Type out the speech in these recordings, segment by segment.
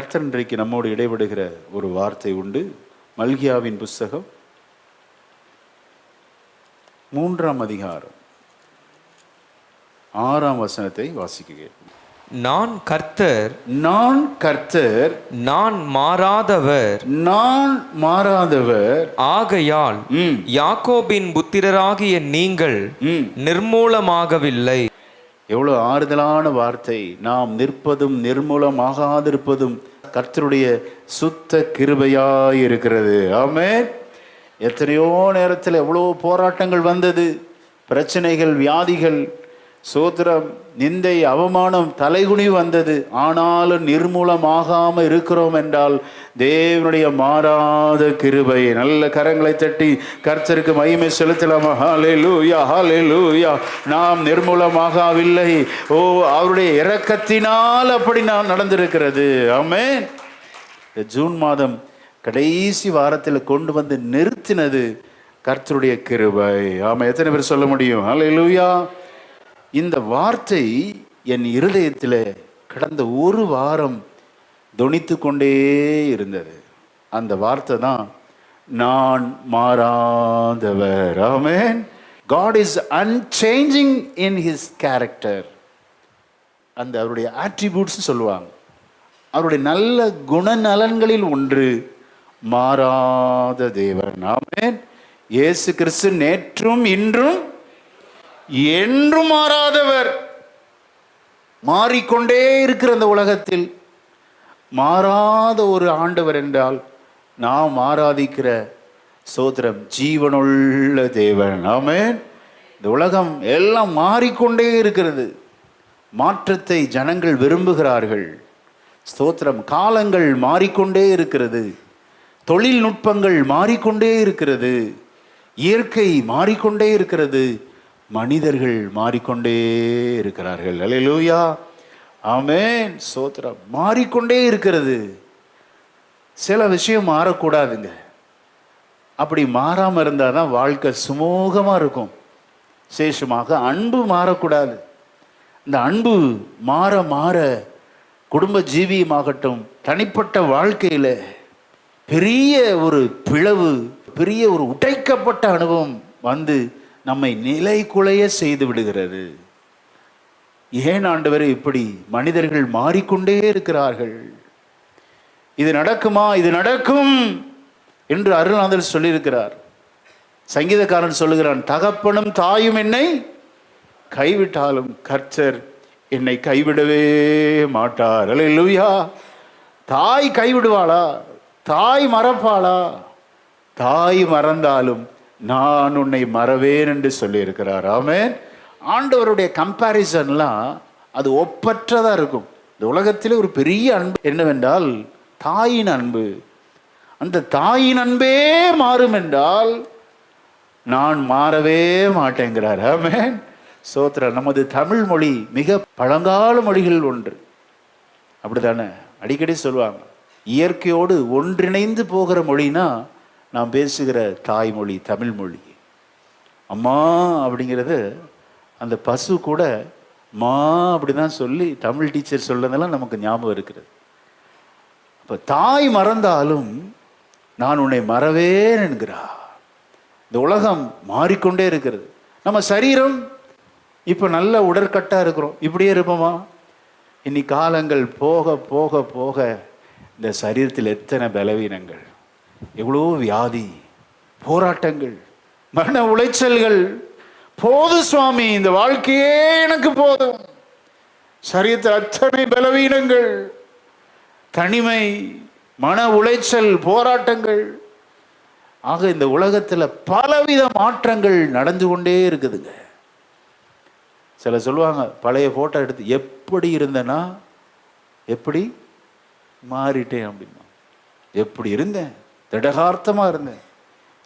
கர்த்தர் இன்றைக்கு நம்மோடு இடைபடுகிற ஒரு வார்த்தை உண்டு. மல்கியாவின் புஸ்தகம் 3ஆம் அதிகாரம் 6ஆம் வசனத்தை வாசிக்கிறேன். நான் கர்த்தர், நான் மாறாதவர், ஆகையால் யாக்கோபின் புத்திரராகிய நீங்கள் நிர்மூலமாகவில்லை. எவ்வளவு ஆறுதலான வார்த்தை! நாம் நிற்பதும் நிர்மூலமாகாதிருப்பதும் கர்த்தருடைய சுத்த கிருபையாய் இருக்கிறது. ஆமென். எத்தனையோ நேரத்தில் எவ்வளோ போராட்டங்கள் வந்தது, பிரச்சனைகள், வியாதிகள், சோத்திரம், நிந்தை, அவமானம், தலைகுனி வந்தது. ஆனாலும் நிர்மூலமாகாம இருக்கிறோம் என்றால் தேவனுடைய மாறாத கிருபை. நல்ல கரங்களை தட்டி கர்த்தருக்கு மகிமை செலுத்தலாமா? ஹல்லேலூயா, ஹல்லேலூயா. நாம் நிர்மூலமாகவில்லை. அவருடைய இரக்கத்தினால் அப்படி நான் நடந்திருக்கிறது. ஆமென். ஜூன் மாதம் கடைசி வாரத்தில் கொண்டு வந்து நிறுத்தினது கர்த்தருடைய கிருபை. ஆமாம், எத்தனை பேர் சொல்ல முடியும்? ஹல்லேலூயா. இந்த வார்த்தை என் இருதயத்தில் கடந்த ஒரு வாரம் தொனித்து கொண்டே இருந்தது. அந்த வார்த்தை தான் நான் மாறாதவர். ஆமென். God is unchanging in his character. அந்த அவருடைய attributes சொல்லுவாங்க. அவருடைய நல்ல குணநலன்களில் ஒன்று மாறாத தேவன். ஆமென். இயேசு கிறிஸ்து நேற்றும் இன்றும் என்றும் மாறாதவர். மாறிக்கொண்டே இருக்கிற அந்த உலகத்தில் மாறாத ஒரு ஆண்டவர் என்றால் நாம் ஆராதிக்கிற சோத்திரம் ஜீவனுள்ள தேவன். ஆமென். இந்த உலகம் எல்லாம் மாறிக்கொண்டே இருக்கிறது. மாற்றத்தை ஜனங்கள் விரும்புகிறார்கள். ஸ்தோத்திரம். காலங்கள் மாறிக்கொண்டே இருக்கிறது. தொழில்நுட்பங்கள் மாறிக்கொண்டே இருக்கிறது. இயற்கை மாறிக்கொண்டே இருக்கிறது. மனிதர்கள் மாறிக்கொண்டே இருக்கிறார்கள். அல்லேலூயா, ஆமென். ஸ்தோத்திரம். மாறிக்கொண்டே இருக்கிறது. சில விஷயம் மாறக்கூடாதுங்க. அப்படி மாறாமல் இருந்தால் தான் வாழ்க்கை சுமூகமாக இருக்கும். விசேஷமாக அன்பு மாறக்கூடாது. இந்த அன்பு மாற மாற குடும்ப ஜீவியமாகட்டும், தனிப்பட்ட வாழ்க்கையில் பெரிய ஒரு பிளவு, பெரிய ஒரு உடைக்கப்பட்ட அனுபவம் வந்து நம்மை நிலை குலைய செய்து விடுகிறது. ஏன் ஆண்டவரே இப்படி மனிதர்கள் மாறிக்கொண்டே இருக்கிறார்கள்? இது நடக்குமா? இது நடக்கும் என்று அருள்நாதர் சொல்லியிருக்கிறார். சங்கீதக்காரன் சொல்லுகிறான், தகப்பனும் தாயும் என்னை கைவிட்டாலும் கர்த்தர் என்னை கைவிடவே மாட்டார். அல்லேலூயா. தாய் கைவிடுவாளா? தாய் மறப்பாளா? தாய் மறந்தாலும் நான் உன்னை மறவேன் என்று சொல்லி இருக்கிறார். ஆமென். ஆண்டவருடைய கம்பேரிசன்லாம் அது ஒப்பற்றதாக இருக்கும். இந்த உலகத்தில் ஒரு பெரிய அன்பு என்னவென்றால் தாயின் அன்பு. அந்த தாயின் அன்பே மாறும் என்றால் நான் மாறவே மாட்டேங்கிறார். ஆமென். சோத்ரா. நமது தமிழ் மொழி மிக பழங்கால மொழிகள் ஒன்று. அப்படித்தானே? அடிக்கடி சொல்லுவாங்க, இயற்கையோடு ஒன்றிணைந்து போகிற மொழினா நாம் பேசுகிற தாய்மொழி தமிழ் மொழி. அம்மா அப்படிங்கிறது அந்த பசு கூட மா அப்படி தான் சொல்லி தமிழ் டீச்சர் சொல்லதெல்லாம் நமக்கு ஞாபகம் இருக்கிறது. அப்போ தாய் மறந்தாலும் நான் உன்னை மறவேன் என்கிறா. இந்த உலகம் மாறிக்கொண்டே இருக்கிறது. நம்ம சரீரம் இப்போ நல்ல உடற்கட்டாக இருக்கிறோம். இப்படியே இருப்போமா? இனி காலங்கள் போக போக போக இந்த சரீரத்தில் எத்தனை பலவீனங்கள், எவ்வளோ வியாதி, போராட்டங்கள், மன உளைச்சல்கள். போதும் சுவாமி, இந்த வாழ்க்கையே எனக்கு போதும். சரீரத்தில் அத்தனை பலவீனங்கள், தனிமை, மன உளைச்சல், போராட்டங்கள். ஆக இந்த உலகத்தில் பலவித மாற்றங்கள் நடந்து கொண்டே இருக்குதுங்க. சில சொல்லுவாங்க, பழைய ஃபோட்டோ எடுத்து எப்படி இருந்தேன்னா எப்படி மாறிட்டேன் அப்படின்னா. எப்படி இருந்தேன்? திடகார்த்தமாக இருந்தேன்.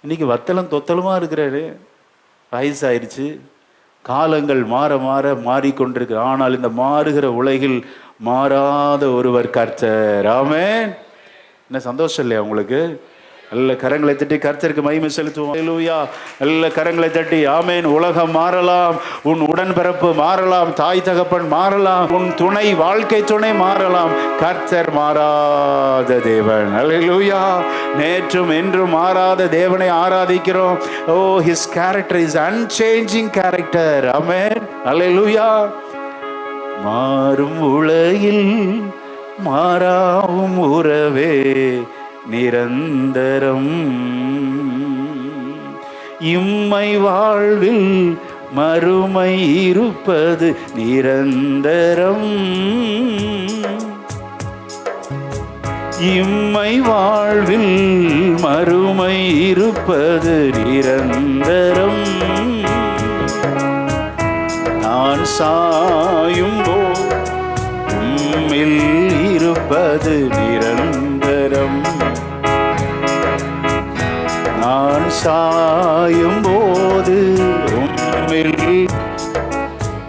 இன்றைக்கி வத்தலும் தொத்தலுமாக இருக்கிறாரு. வயசாயிருச்சு. காலங்கள் மாற மாற மாறிக்கொண்டிருக்கிற. ஆனால் இந்த மாறுகிற உலகில் மாறாத ஒருவர் கர்த்தர். ஆமென். என்ன சந்தோஷம் இல்லையா உங்களுக்கு? நல்ல கரங்களை தட்டி கர்த்தருக்கு மகிமை செலுத்துவோம். ஹல்லேலூயா. நல்ல கரங்களை தட்டி ஆமென். உலகம் மாறலாம், உன் உடன்பிறப்பு மாறலாம், தாய் தகப்பன் மாறலாம், உன் துணை வாழ்க்கை துணை மாறலாம், கர்த்தர் மாறாத தேவன். ஹல்லேலூயா. நேற்றும் என்றும் மாறாத தேவனை ஆராதிக்கிறோம். ஓ, his character is unchanging character. ஆமென். ஹல்லேலூயா. மாறும் உலகில் மாறாவும் உறவே நிரந்தரம், இம்மை வாழ்வில் மறுமை இருப்பது நிரந்தரம், இம்மை வாழ்வில் மறுமை இருப்பது நிரந்தரம், நான் சாயும் உம்மில் இருப்பது நிரந்தரம், நான் சாயும் போது உம்மில்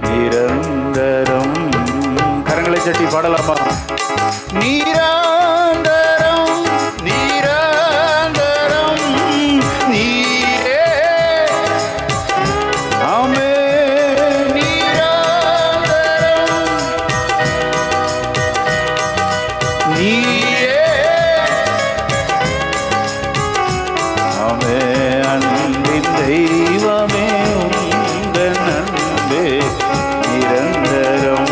நிரந்தரம். கரங்களை தட்டி பாடலாமா? நிரந்தரம் நிரந்தரம் நீரே. ஆமென். நிரந்தரம் நீரே. ஆமென். அன்பின் தெய்வமே உந்தன் அன்பே நிரந்தரம்,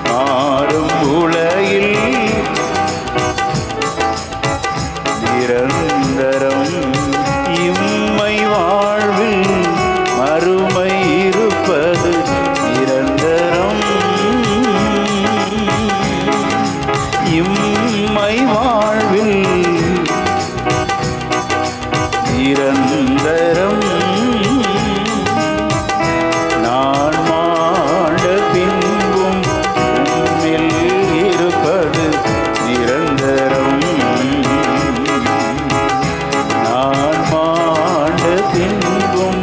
மாறும் உலகில் நிரந்தரம், இம்மை வாழ்வில் மறுமை இருப்பது நிரந்தரம், இம்மை வாழ்வில் நிரந்தரம், நான் மாண்ட பின்பும் உம்மில் இருப்பது நிரந்தரம், நான் மாண்ட பின்பும்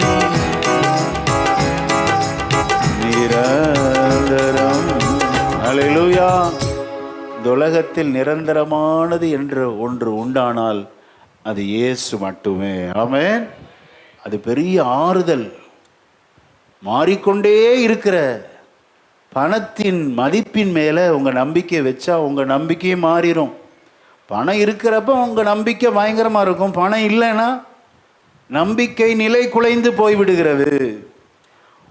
நிரந்தரம். ஹல்லேலூயா. இந்த உலகத்தில் நிரந்தரமானது என்று ஒன்று உண்டானால் அது இயேசு மட்டுமே. ஆமென். அது பெரிய ஆறுதல். மாறிக்கொண்டே இருக்கிற பணத்தின் மதிப்பின் மேலே உங்கள் நம்பிக்கை வச்சா உங்கள் நம்பிக்கையும் மாறிடும். பணம் இருக்கிறப்ப உங்கள் நம்பிக்கை பயங்கரமாக இருக்கும், பணம் இல்லைன்னா நம்பிக்கை நிலை குலைந்து போய்விடுகிறது.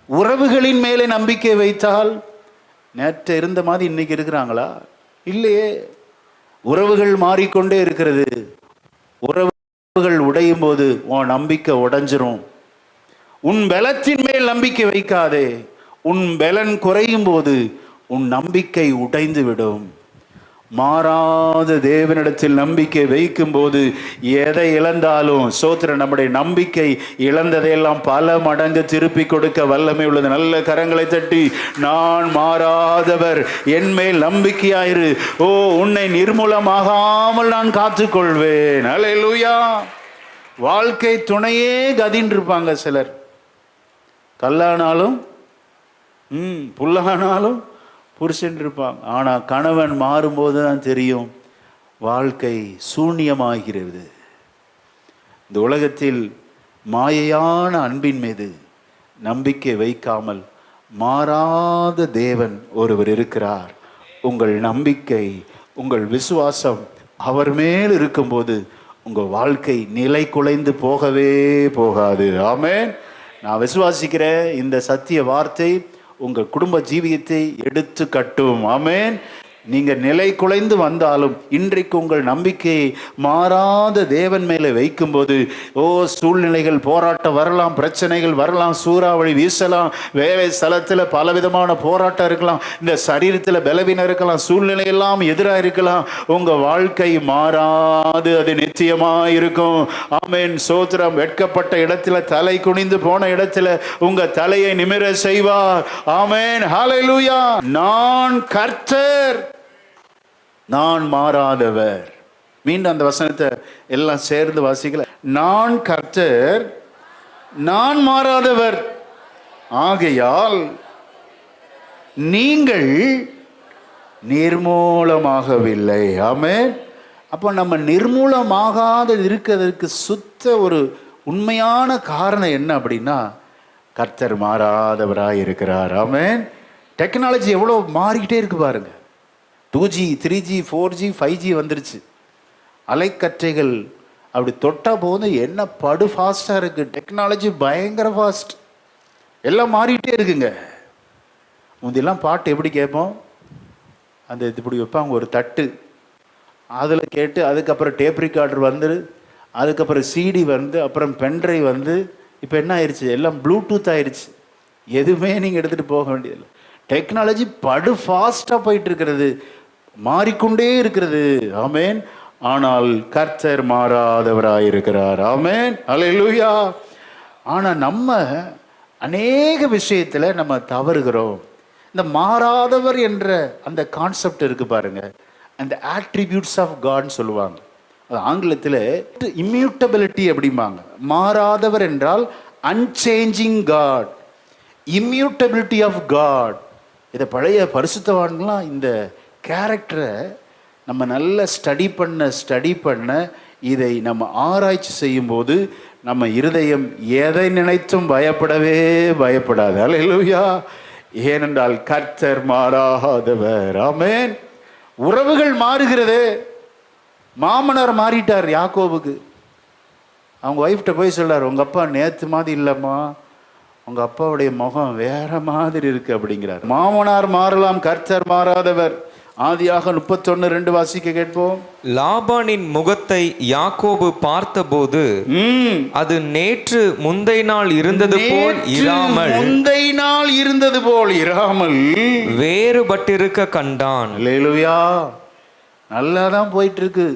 உறவுகளின் மேலே நம்பிக்கை வைத்தால் நேற்று இருந்த மாதிரி இன்னைக்கு இருக்கிறாங்களா? இல்லையே. உறவுகள் மாறிக்கொண்டே இருக்கிறது. உறவுகள் உடையும் போது உன் நம்பிக்கை உடைஞ்சிரும். உன் பலத்தின் மேல் நம்பிக்கை வைக்காதே. உன் பலன் குறையும் போது உன் நம்பிக்கை உடைந்து விடும். மாறாத தேவனிடத்தில் நம்பிக்கை வைக்கும் போது எதை இழந்தாலும் சோத்திரம், நம்முடைய நம்பிக்கை இழந்ததையெல்லாம் பல மடங்கு திருப்பி கொடுக்க வல்லமை உள்ளது. நல்ல கரங்களை தட்டி நான் மாறாதவர், என் மேல் நம்பிக்கையாயிரு, ஓ உன்னை நிர்மூலமாகாமல் நான் காத்துக்கொள்வேன். ஹல்லேலூயா. வாழ்க்கை துணையே கதின்னு இருப்பாங்க சிலர். கல்லானாலும் புல்லானாலும் புருஷன் இருப்பாங்க. ஆனால் கணவன் மாறும்போது தான் தெரியும் வாழ்க்கை சூன்யமாகிறது. இந்த உலகத்தில் மாயையான அன்பின் மீது நம்பிக்கை வைக்காமல் மாறாத தேவன் ஒருவர் இருக்கிறார். உங்கள் நம்பிக்கை, உங்கள் விசுவாசம் அவர் மேல் இருக்கும்போது உங்கள் வாழ்க்கை நிலை குலைந்து போகவே போகாது. ஆமென். நான் விசுவாசிக்கிறேன் இந்த சத்திய வார்த்தை உங்கள் குடும்ப ஜீவியத்தை எடுத்து கட்டும். ஆமென். நீங்கள் நிலை குலைந்து வந்தாலும் இன்றைக்கு உங்கள் நம்பிக்கையை மாறாத தேவன் மேலே வைக்கும்போது, ஓ சூழ்நிலைகள் போராட்டம் வரலாம், பிரச்சனைகள் வரலாம், சூறாவளி வீசலாம், வேலை ஸ்தலத்தில் பலவிதமான போராட்டம் இருக்கலாம், இந்த சரீரத்தில் பலவீனம் இருக்கலாம், சூழ்நிலையெல்லாம் எதிராக இருக்கலாம். உங்கள் வாழ்க்கை மாறாது, அது நிச்சயமாக இருக்கும். ஆமென். சோத்திரம். வெட்கப்பட்ட இடத்துல, தலை குனிந்து போன இடத்துல உங்கள் தலையை நிமிர செய்வார். ஆமென். ஹல்லேலூயா. நான் கர்த்தர், நான் மாறாதவர். மீண்டும் அந்த வசனத்தை எல்லாம் சேர்ந்து வாசிக்கல. நான் கர்த்தர், நான் மாறாதவர், ஆகையால் நீங்கள் நிர்மூலமாகவில்லை. ஆமென். அப்போ நம்ம நிர்மூலமாகாத இருக்கிறதுக்கு சுத்த ஒரு உண்மையான காரணம் என்ன அப்படின்னா, கர்த்தர் மாறாதவராக இருக்கிறார். ஆமென். டெக்னாலஜி எவ்வளோ மாறிக்கிட்டே இருக்கு பாருங்க. 2G 3G 4G 5G வந்துருச்சு. அலைக்கற்றைகள் அப்படி தொட்டால் போது என்ன படு ஃபாஸ்ட்டாக இருக்குது. டெக்னாலஜி பயங்கர ஃபாஸ்ட். எல்லாம் மாறிக்கிட்டே இருக்குங்க. முந்தியெல்லாம் பாட்டு எப்படி கேட்போம், அந்த இப்படி வைப்பாங்க ஒரு தட்டு, அதில் கேட்டு அதுக்கப்புறம் டேப் ரெக்கார்டர் வந்து, அதுக்கப்புறம் சிடி வந்து, அப்புறம் பென்ட்ரைவ் வந்து, இப்போ என்ன ஆயிடுச்சு, எல்லாம் ப்ளூடூத் ஆயிடுச்சு. எதுவுமே நீங்கள் எடுத்துகிட்டு போக வேண்டியதில்லை. டெக்னாலஜி படு ஃபாஸ்ட்டாக போயிட்டு இருக்கிறது, மாறிக்கொண்டே இருக்கிறது. ஆமேன். ஆனால் கர்த்தர் மாறாதவராக இருக்கிறார். ஆமேன். அல்லேலூயா. ஆனால் நம்ம அநேக விஷயத்தில் நம்ம தவறுகிறோம். இந்த மாறாதவர் என்ற அந்த கான்செப்ட் இருக்கு பாருங்க, அந்த ஆட்ரிபியூட்ஸ் ஆஃப் காட்னு சொல்லுவாங்க. அது ஆங்கிலத்தில் இம்மியூட்டபிலிட்டி அப்படிம்பாங்க. மாறாதவர் என்றால் அன்சேஞ்சிங் காட், இம்மியூட்டபிலிட்டி ஆஃப் காட். இதை பழைய பரிசுத்தவான்களாம் இந்த கேரக்டரை நம்ம நல்லா ஸ்டடி பண்ண இதை நம்ம ஆராய்ச்சி செய்யும்போது நம்ம இருதயம் எதை நினைத்தும் பயப்படாது. அல்லேலூயா. ஏனென்றால் கர்த்தர் மாறாதவர். ஆமென். உறவுகள் மாறுகிறது. மாமனார் மாறிட்டார் யாக்கோபுக்கு. அவங்க ஒய்ஃப்ட்ட போய் சொல்றார், உங்கள் அப்பா நேற்று மாதிரி இல்லைம்மா, உங்கள் அப்பாவுடைய முகம் வேற மாதிரி இருக்கு அப்படிங்கிறார். மாமனார் மாறலாம், கர்த்தர் மாறாதவர். ஆதியாக 31:2 வாசிக்க கேட்போம். லாபானின் முகத்தை யாக்கோபு பார்த்தபோது அது நேற்று முந்தைய நாள் இருந்தது போல் இராமல் வேறுபட்டிருக்க கண்டான். அல்லேலூயா. நல்லா தான் போயிட்டு இருக்கு.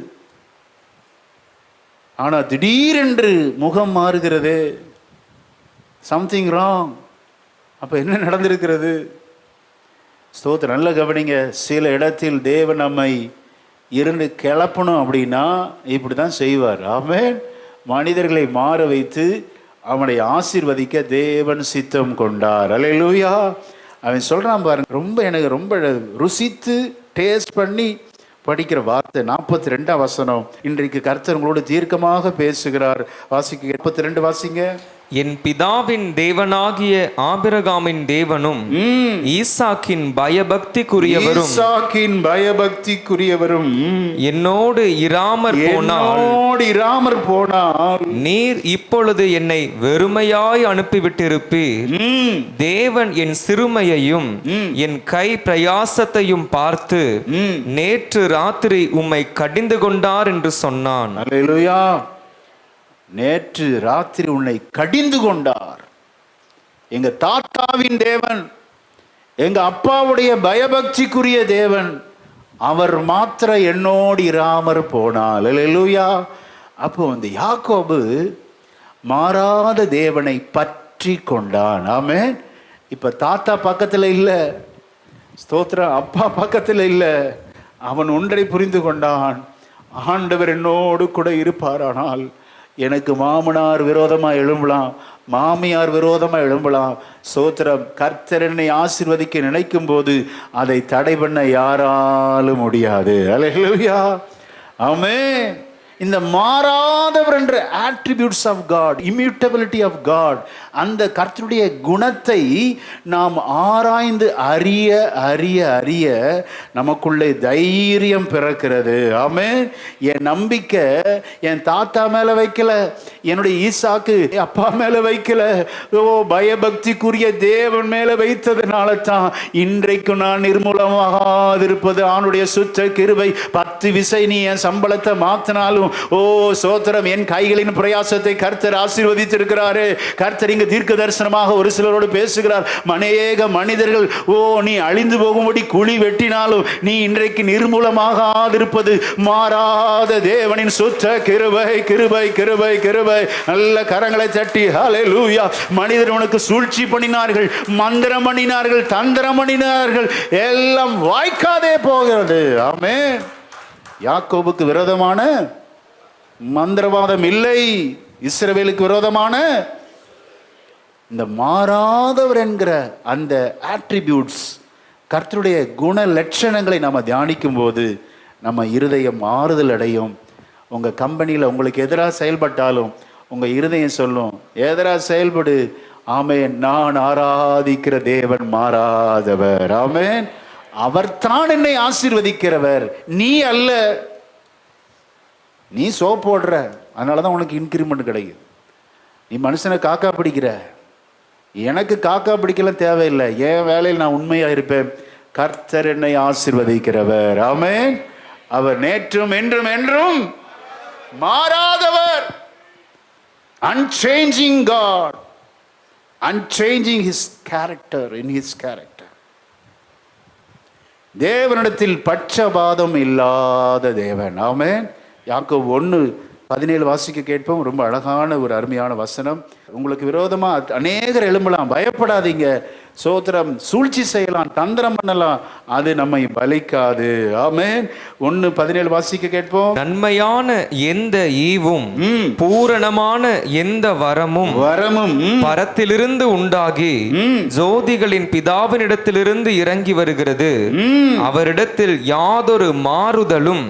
ஆனா திடீரென்று முகம் மாறுகிறது. Something wrong. அப்ப என்ன நடந்திருக்கிறது? ஸ்தோத்திரம். நல்ல கவனிங்க. சில இடத்தில் தேவன் நம்மை இருந்து கிளப்பணும் அப்படின்னா இப்படி தான் செய்வார். ஆமென். மனிதர்களை மாற வைத்து அவனை ஆசீர்வதிக்க தேவன் சித்தம் கொண்டார். அல்லேலூயா. அவன் சொல்கிறான் பாருங்க, எனக்கு ரொம்ப ருசித்து டேஸ்ட் பண்ணி படிக்கிற வார்த்தை 42 வசனம். இன்றைக்கு கர்த்தர் உங்களோடு தீர்க்கமாக பேசுகிறார். வாசிக்க 42 வாசிங்க. என் பிதாவின் தேவனாகிய ஆபிரகாமின் தேவனும் ஈசாக்கின் பயபக்திக்குரியவரும் என்னோடு இராமற் போனால் நீர் இப்பொழுது என்னை வெறுமையாய் அனுப்பிவிட்டிருப்பீர். தேவன் என் சிறுமையையும் என் கை பிரயாசத்தையும் பார்த்து நேற்று ராத்திரி உம்மை கடிந்து கொண்டார் என்று சொன்னான். அல்லேலூயா. நேற்று ராத்திரி உன்னை கடிந்து கொண்டார். எங்க தாத்தாவின் தேவன், எங்க அப்பாவுடைய பயபக்திக்குரிய தேவன், அவர் மாத்திர என்னோடு இராமற் போனார். அல்லேலூயா. அப்போ இந்த யாக்கோபு மாறாத தேவனை பற்றி கொண்டான். ஆமென். இப்ப தாத்தா பக்கத்துல இல்ல, ஸ்தோத்திரம், அப்பா பக்கத்துல இல்ல. அவன் ஒன்றை புரிந்து கொண்டான், ஆண்டவர் என்னோடு கூட இருப்பாரானால் எனக்கு மாமனார் விரோதமாக எழும்பலாம், மாமியார் விரோதமாக எழும்பலாம். ஸ்தோத்திரம். கர்த்தர் என்னை ஆசீர்வதிக்க நினைக்கும் போது அதை தடை பண்ண யாராலும் முடியாது. அல்லேலூயா. ஆமென். இந்த மாறாதவர் என்ற attributes of God, immutability of God, அந்த கர்த்தருடைய குணத்தை நாம் ஆராய்ந்து அறிய அறிய அறிய நமக்குள்ளே தைரியம் பிறக்கிறது. ஆமென். என் நம்பிக்கை என் தாத்தா மேல வைக்கல, என்னுடைய ஈசாக்கு அப்பா மேல வைக்கல, பயபக்திக்குரிய தேவன் மேல வைத்ததுனால தான் இன்றைக்கு நான் நிர்மூலமாகாதிருப்பது. அவனுடைய சுத்த கிருபை. 10 விசை நீ என் சம்பளத்தை மாத்தினாலும் சோத்திரம், என் கைகளின் பிரயாசத்தை கர்த்தர் ஆசீர்வதித்திருக்கிறாரு. கர்த்தர் இங்கு தீர்க்க தரிசனமாக ஒரு சிலரோடு பேசுகிறார். அநேக மனிதர்கள் நீ அழிந்து போகும்படி குழி வெட்டினாலும் நீ இன்றைக்கு நிர்மூலமாகாதிருப்பது மாறாத தேவனின் சுத்த கிருபை, கிருபை, கிருபை, கிருபை. நல்ல கரங்களை தட்டி ஹல்லேலூயா. மனிதர் உனக்கு சூழ்ச்சி பண்ணினார்கள், மந்திரம் பண்ணினார்கள், தந்திரம் பண்ணினார்கள், எல்லாம் வாய்க்காதே போகிறது. ஆமென். யாக்கோபுக்கு விரோதமான மந்திரவாதம் இல்லை, இஸ்ரவேலுக்கு விரோதமான இந்த மாறாதவர் என்கிற அந்த ஆட்ரிபியூட்ஸ், கர்த்தருடைய குண லட்சணங்களை நாம் தியானிக்கும் போது நம்ம இருதயம் மாறுதல் அடையும். உங்கள் கம்பெனியில் உங்களுக்கு எதிராக செயல்பட்டாலும் உங்கள் இருதயம் சொல்லும், எதிராக செயல்படு, ஆமேன், நான் ஆராதிக்கிற தேவன் மாறாதவர், ஆமேன், அவர்தான் என்னை ஆசீர்வதிக்கிறவர், நீ அல்ல. நீ சோப் போடுற, அதனால தான் உனக்கு இன்க்ரிமெண்ட் கிடைக்கும். நீ மனுஷனை காக்கா பிடிக்கிற, எனக்கு காக்கா பிடிக்கலாம் தேவையில்லை, என் வேலையில் நான் உண்மையாக இருப்பேன். கர்த்தர் என்னை ஆசீர்வதிக்கிறவர், ஆமென். அவர் நேற்றும் என்றும் என்றும் மாறாதவர். Unchanging God, unchanging his character, in his character. தேவனிடத்தில் பட்சபாதம் இல்லாத தேவன், ஆமென். யாக்கோபு 1:17 வாசிக்க கேட்போம். ரொம்ப அழகான ஒரு அருமையான வசனம். உங்களுக்கு விரோதமாக அநேகர் எழும்பலாம், பயப்படாதீங்க. சோத்திரம், சூழ்ச்சி செய்யலாம், தந்திரம் பண்ணலாம், அது நம்மை பலிக்காது. ஆமென். 1:17 வாசிக்க கேட்போம். நன்மையான எந்த ஈவும் பூரணமான எந்த வரமும் பரத்திலிருந்து உண்டாகி ஜோதிகளின் பிதாவினிடத்திலிருந்து இறங்கி வருகிறது. அவரிடத்தில் யாதொரு மாறுதலும்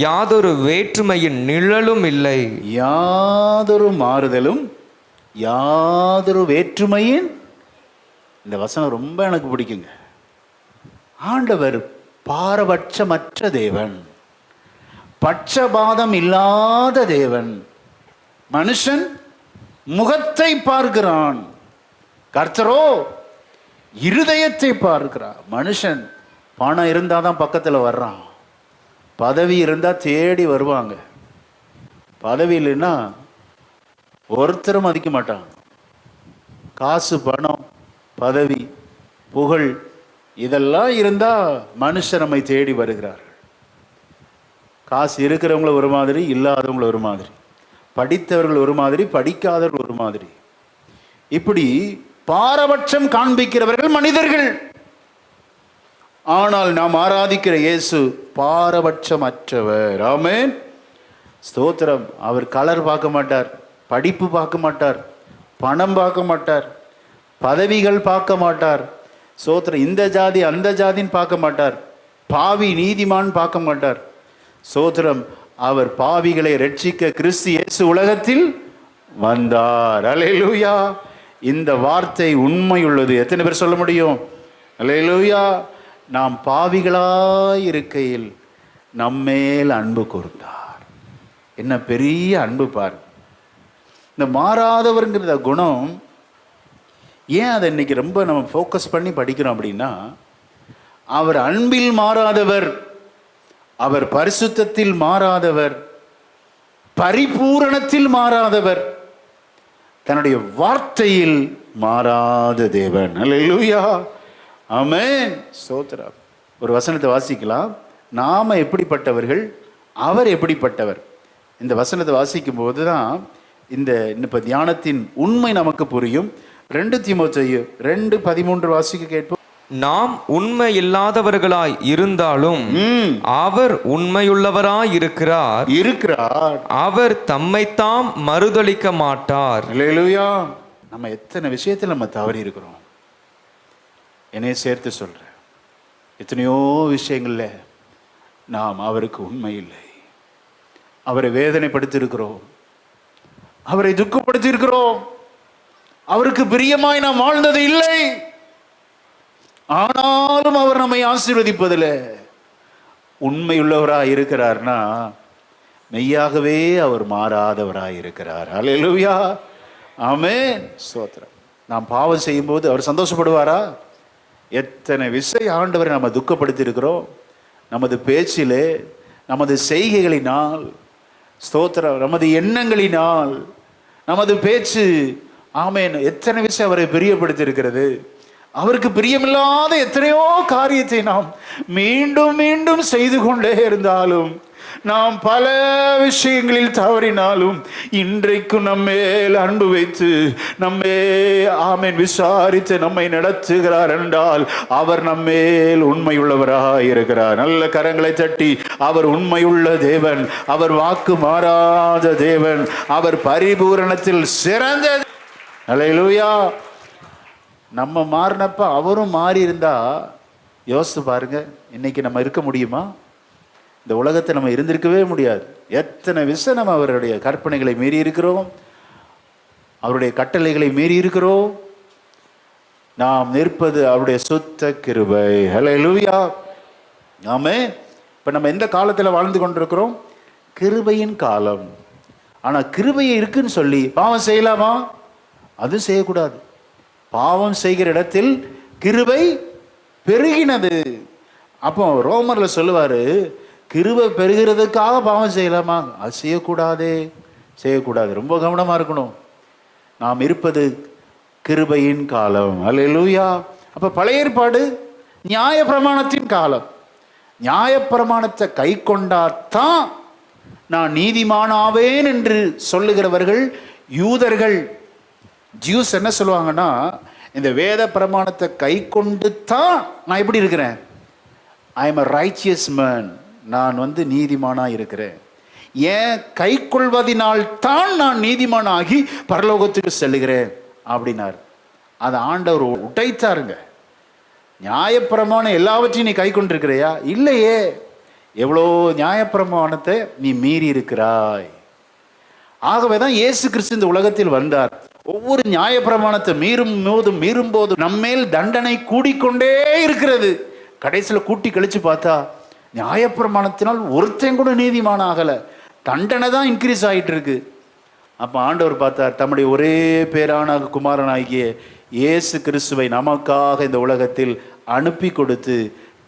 யாதொரு வேற்றுமையின் நிழலும் இல்லை. யாதொரு மாறுதலும் யாதொரு வேற்றுமையின், இந்த வசனம் ரொம்ப எனக்கு பிடிக்குங்க. ஆண்டவர் பாரபட்சமற்ற தேவன், பட்சபாதம் இல்லாத தேவன். மனுஷன் முகத்தை பார்க்கிறான், கர்த்தரோ இருதயத்தை பார்க்கிறான். மனுஷன் பணம் இருந்தால் தான் பக்கத்தில் வர்றான், பதவி இருந்தால் தேடி வருவாங்க. பதவி இல்லைன்னா ஒருத்தரும் மதிக்க மாட்டாங்க. காசு, பணம், பதவி, புகழ் இதெல்லாம் இருந்தால் மனுஷன் நம்மை தேடி வருகிறார்கள். காசு இருக்கிறவங்கள ஒரு மாதிரி, இல்லாதவங்கள ஒரு மாதிரி, படித்தவர்கள் ஒரு மாதிரி, படிக்காதவர்கள் ஒரு மாதிரி, இப்படி பாரபட்சம் காண்பிக்கிறவர்கள் மனிதர்கள். ஆனால் நாம் ஆராதிக்கிற இயேசு பாரபட்சமற்றவர், ஆமென். ஸ்தோத்திரம். அவர் கலர் பார்க்க மாட்டார், படிப்பு பார்க்க மாட்டார், பணம் பார்க்க மாட்டார், பதவிகள் பார்க்க மாட்டார். சோத்திரம். இந்த ஜாதி அந்த ஜாதின்னு பார்க்க மாட்டார், பாவி நீதிமான் பார்க்க மாட்டார். சோத்திரம். அவர் பாவிகளை ரட்சிக்க கிறிஸ்து இயேசு உலகத்தில் வந்தார். அல்லேலூயா. இந்த வார்த்தை உண்மை உள்ளது. எத்தனை பேர் சொல்ல முடியும்? அல்லேலூயா. நாம் பாவிகளாய் இருக்கையில் நம்மேல் அன்பு கூர்ந்தார். என்ன பெரிய அன்பு பார். இந்த மாறாதவர்ங்கிற குணம் ஏன் அதை இன்னைக்கு ரொம்ப நம்ம ஃபோக்கஸ் பண்ணி படிக்கிறோம் அப்படின்னா, அவர் அன்பில் மாறாதவர், அவர் பரிசுத்தத்தில் மாறாதவர், பரிபூரணத்தில் மாறாதவர், தன்னுடைய வார்த்தையில் மாறாத தேவன். அல்லேலூயா, ஆமென், ஸ்தோத்திரம். ஒரு வசனத்தை வாசிக்கலாம். நாம எப்படிப்பட்டவர்கள், அவர் எப்படிப்பட்டவர். இந்த வசனத்தை வாசிக்கும் போது தான் இந்த இப்போ தியானத்தின் உண்மை நமக்கு புரியும். 2 தீமோத்தேயு 2:13 வாசிக்க கேட்போம். நாம் உண்மை இல்லாதவர்களாய் இருந்தாலும் அவர் உண்மையுள்ளவராய் இருக்கிறார். அவர் தம்மைத்தாம் மறுதலிக்க மாட்டார். அல்லேலூயா. நம்ம எத்தனை விஷயத்தில் நம்ம தவறி இருக்கிறோம். என்னைய சேர்த்து சொல்றேன். எத்தனையோ விஷயங்கள்ல நாம் அவருக்கு உண்மை இல்லை, அவரை வேதனைப்படுத்தியிருக்கிறோம், அவரை துக்கப்படுத்தியிருக்கிறோம், அவருக்கு பிரியமாய் நாம் வாழ்ந்தது இல்லை. ஆனாலும் அவர் நம்மை ஆசீர்வதிப்பதில் உண்மையுள்ளவராய் இருக்கிறார்னா மெய்யாகவே அவர் மாறாதவராய் இருக்கிறார். அல்லேலூயா, ஆமென், ஸ்தோத்திரம். நாம் பாவம் செய்யும்போது அவர் சந்தோஷப்படுவாரா? எத்தனை விஷயம் ஆண்டவரை நம்ம துக்கப்படுத்தி இருக்கிறோம். நமது பேச்சிலே, நமது செய்கைகளினால், ஸ்தோத்திரம், நமது எண்ணங்களினால், நமது பேச்சு, ஆமென், எத்தனை விஷயம் அவரை பிரியப்படுத்தி இருக்கிறது. அவருக்கு பிரியமில்லாத எத்தனையோ காரியத்தை நாம் மீண்டும் மீண்டும் செய்து கொண்டே இருந்தாலும், நாம் பல விஷயங்களில் தவறினாலும், இன்றைக்கும் நம்மேல் அன்பு வைத்து நம்மே ஆமென் விசாரித்து நம்மை நடத்துகிறார் என்றால் அவர் நம்மேல் உண்மையுள்ளவராய் இருக்கிறார். நல்ல கரங்களை தட்டி, அவர் உண்மையுள்ள தேவன், அவர் வாக்கு மாறாத தேவன், அவர் பரிபூரணத்தில் சிறந்த. அல்லேலூயா. நம்ம மாறினப்ப அவரும் மாறி இருந்தா யோசித்து பாருங்க, இன்னைக்கு நம்ம இருக்க முடியுமா? இந்த உலகத்தை நம்ம இருந்திருக்கவே முடியாது. எத்தனை விஷயம் நம்ம அவருடைய கற்பனைகளை மீறி இருக்கிறோம், அவருடைய கட்டளைகளை மீறி இருக்கிறோம். நாம் நிற்பது அவருடைய சுத்த கிருபை. ஹல்லேலூயா, ஆமென். இப்போ நம்ம எந்த காலத்தில் வாழ்ந்து கொண்டிருக்கிறோம்? கிருபையின் காலம். ஆனால் கிருபையை இருக்குன்னு சொல்லி பாவம் செய்யலாமா? அது செய்யக்கூடாது. பாவம் செய்கிற இடத்தில் கிருபை பெருகினது. அப்போ ரோமரில் சொல்லுவார், கிருபை பெருகிறதுக்காக பாவம் செய்யலாமா? அது செய்யக்கூடாதே, செய்யக்கூடாது. ரொம்ப கவனமாக இருக்கணும். நாம் இருப்பது கிருபையின் காலம். அல்லேலூயா. அப்போ பழைய ஏற்பாடு நியாயப்பிரமாணத்தின் காலம். நியாயப்பிரமாணத்தை கை கொண்டாதான் நான் நீதிமான் ஆவேன் என்று சொல்லுகிறவர்கள் யூதர்கள். ஜூஸ் என்ன சொல்லுவாங்கன்னா, இந்த வேத பிரமாணத்தை கை கொண்டு தான் நான் எப்படி இருக்கிறேன், I am a righteous man, நான் நீதிமானாக இருக்கிறேன். ஏன் கை கொள்வதினால் தான் நான் நீதிமான் ஆகி பரலோகத்துக்கு செல்லுகிறேன் அப்படின்னார். அதை ஆண்டவர் உடைத்தாருங்க. நியாயப்பிரமாணம் எல்லாவற்றையும் நீ கை கொண்டிருக்கிறையா? இல்லையே. எவ்வளோ நியாயப்பிரமாணத்தை நீ மீறி இருக்கிறாய். ஆகவே தான் இயேசு கிறிஸ்து இந்த உலகத்தில் வந்தார். ஒவ்வொரு நியாயப்பிரமாணத்தை மீறும் போது நம்மேல் தண்டனை கூடிக்கொண்டே இருக்கிறது. கடைசியில் கூட்டி கழிச்சு பார்த்தா நியாயப்பிரமாணத்தினால் ஒருத்தன் கூட நீதிமான ஆகலை, தண்டனை தான் இன்க்ரீஸ் ஆகிட்டு இருக்கு. அப்போ ஆண்டவர் பார்த்தார், தம்முடைய ஒரே பேரான குமாரனாகிய இயேசு கிறிஸ்துவை நமக்காக இந்த உலகத்தில் அனுப்பி கொடுத்து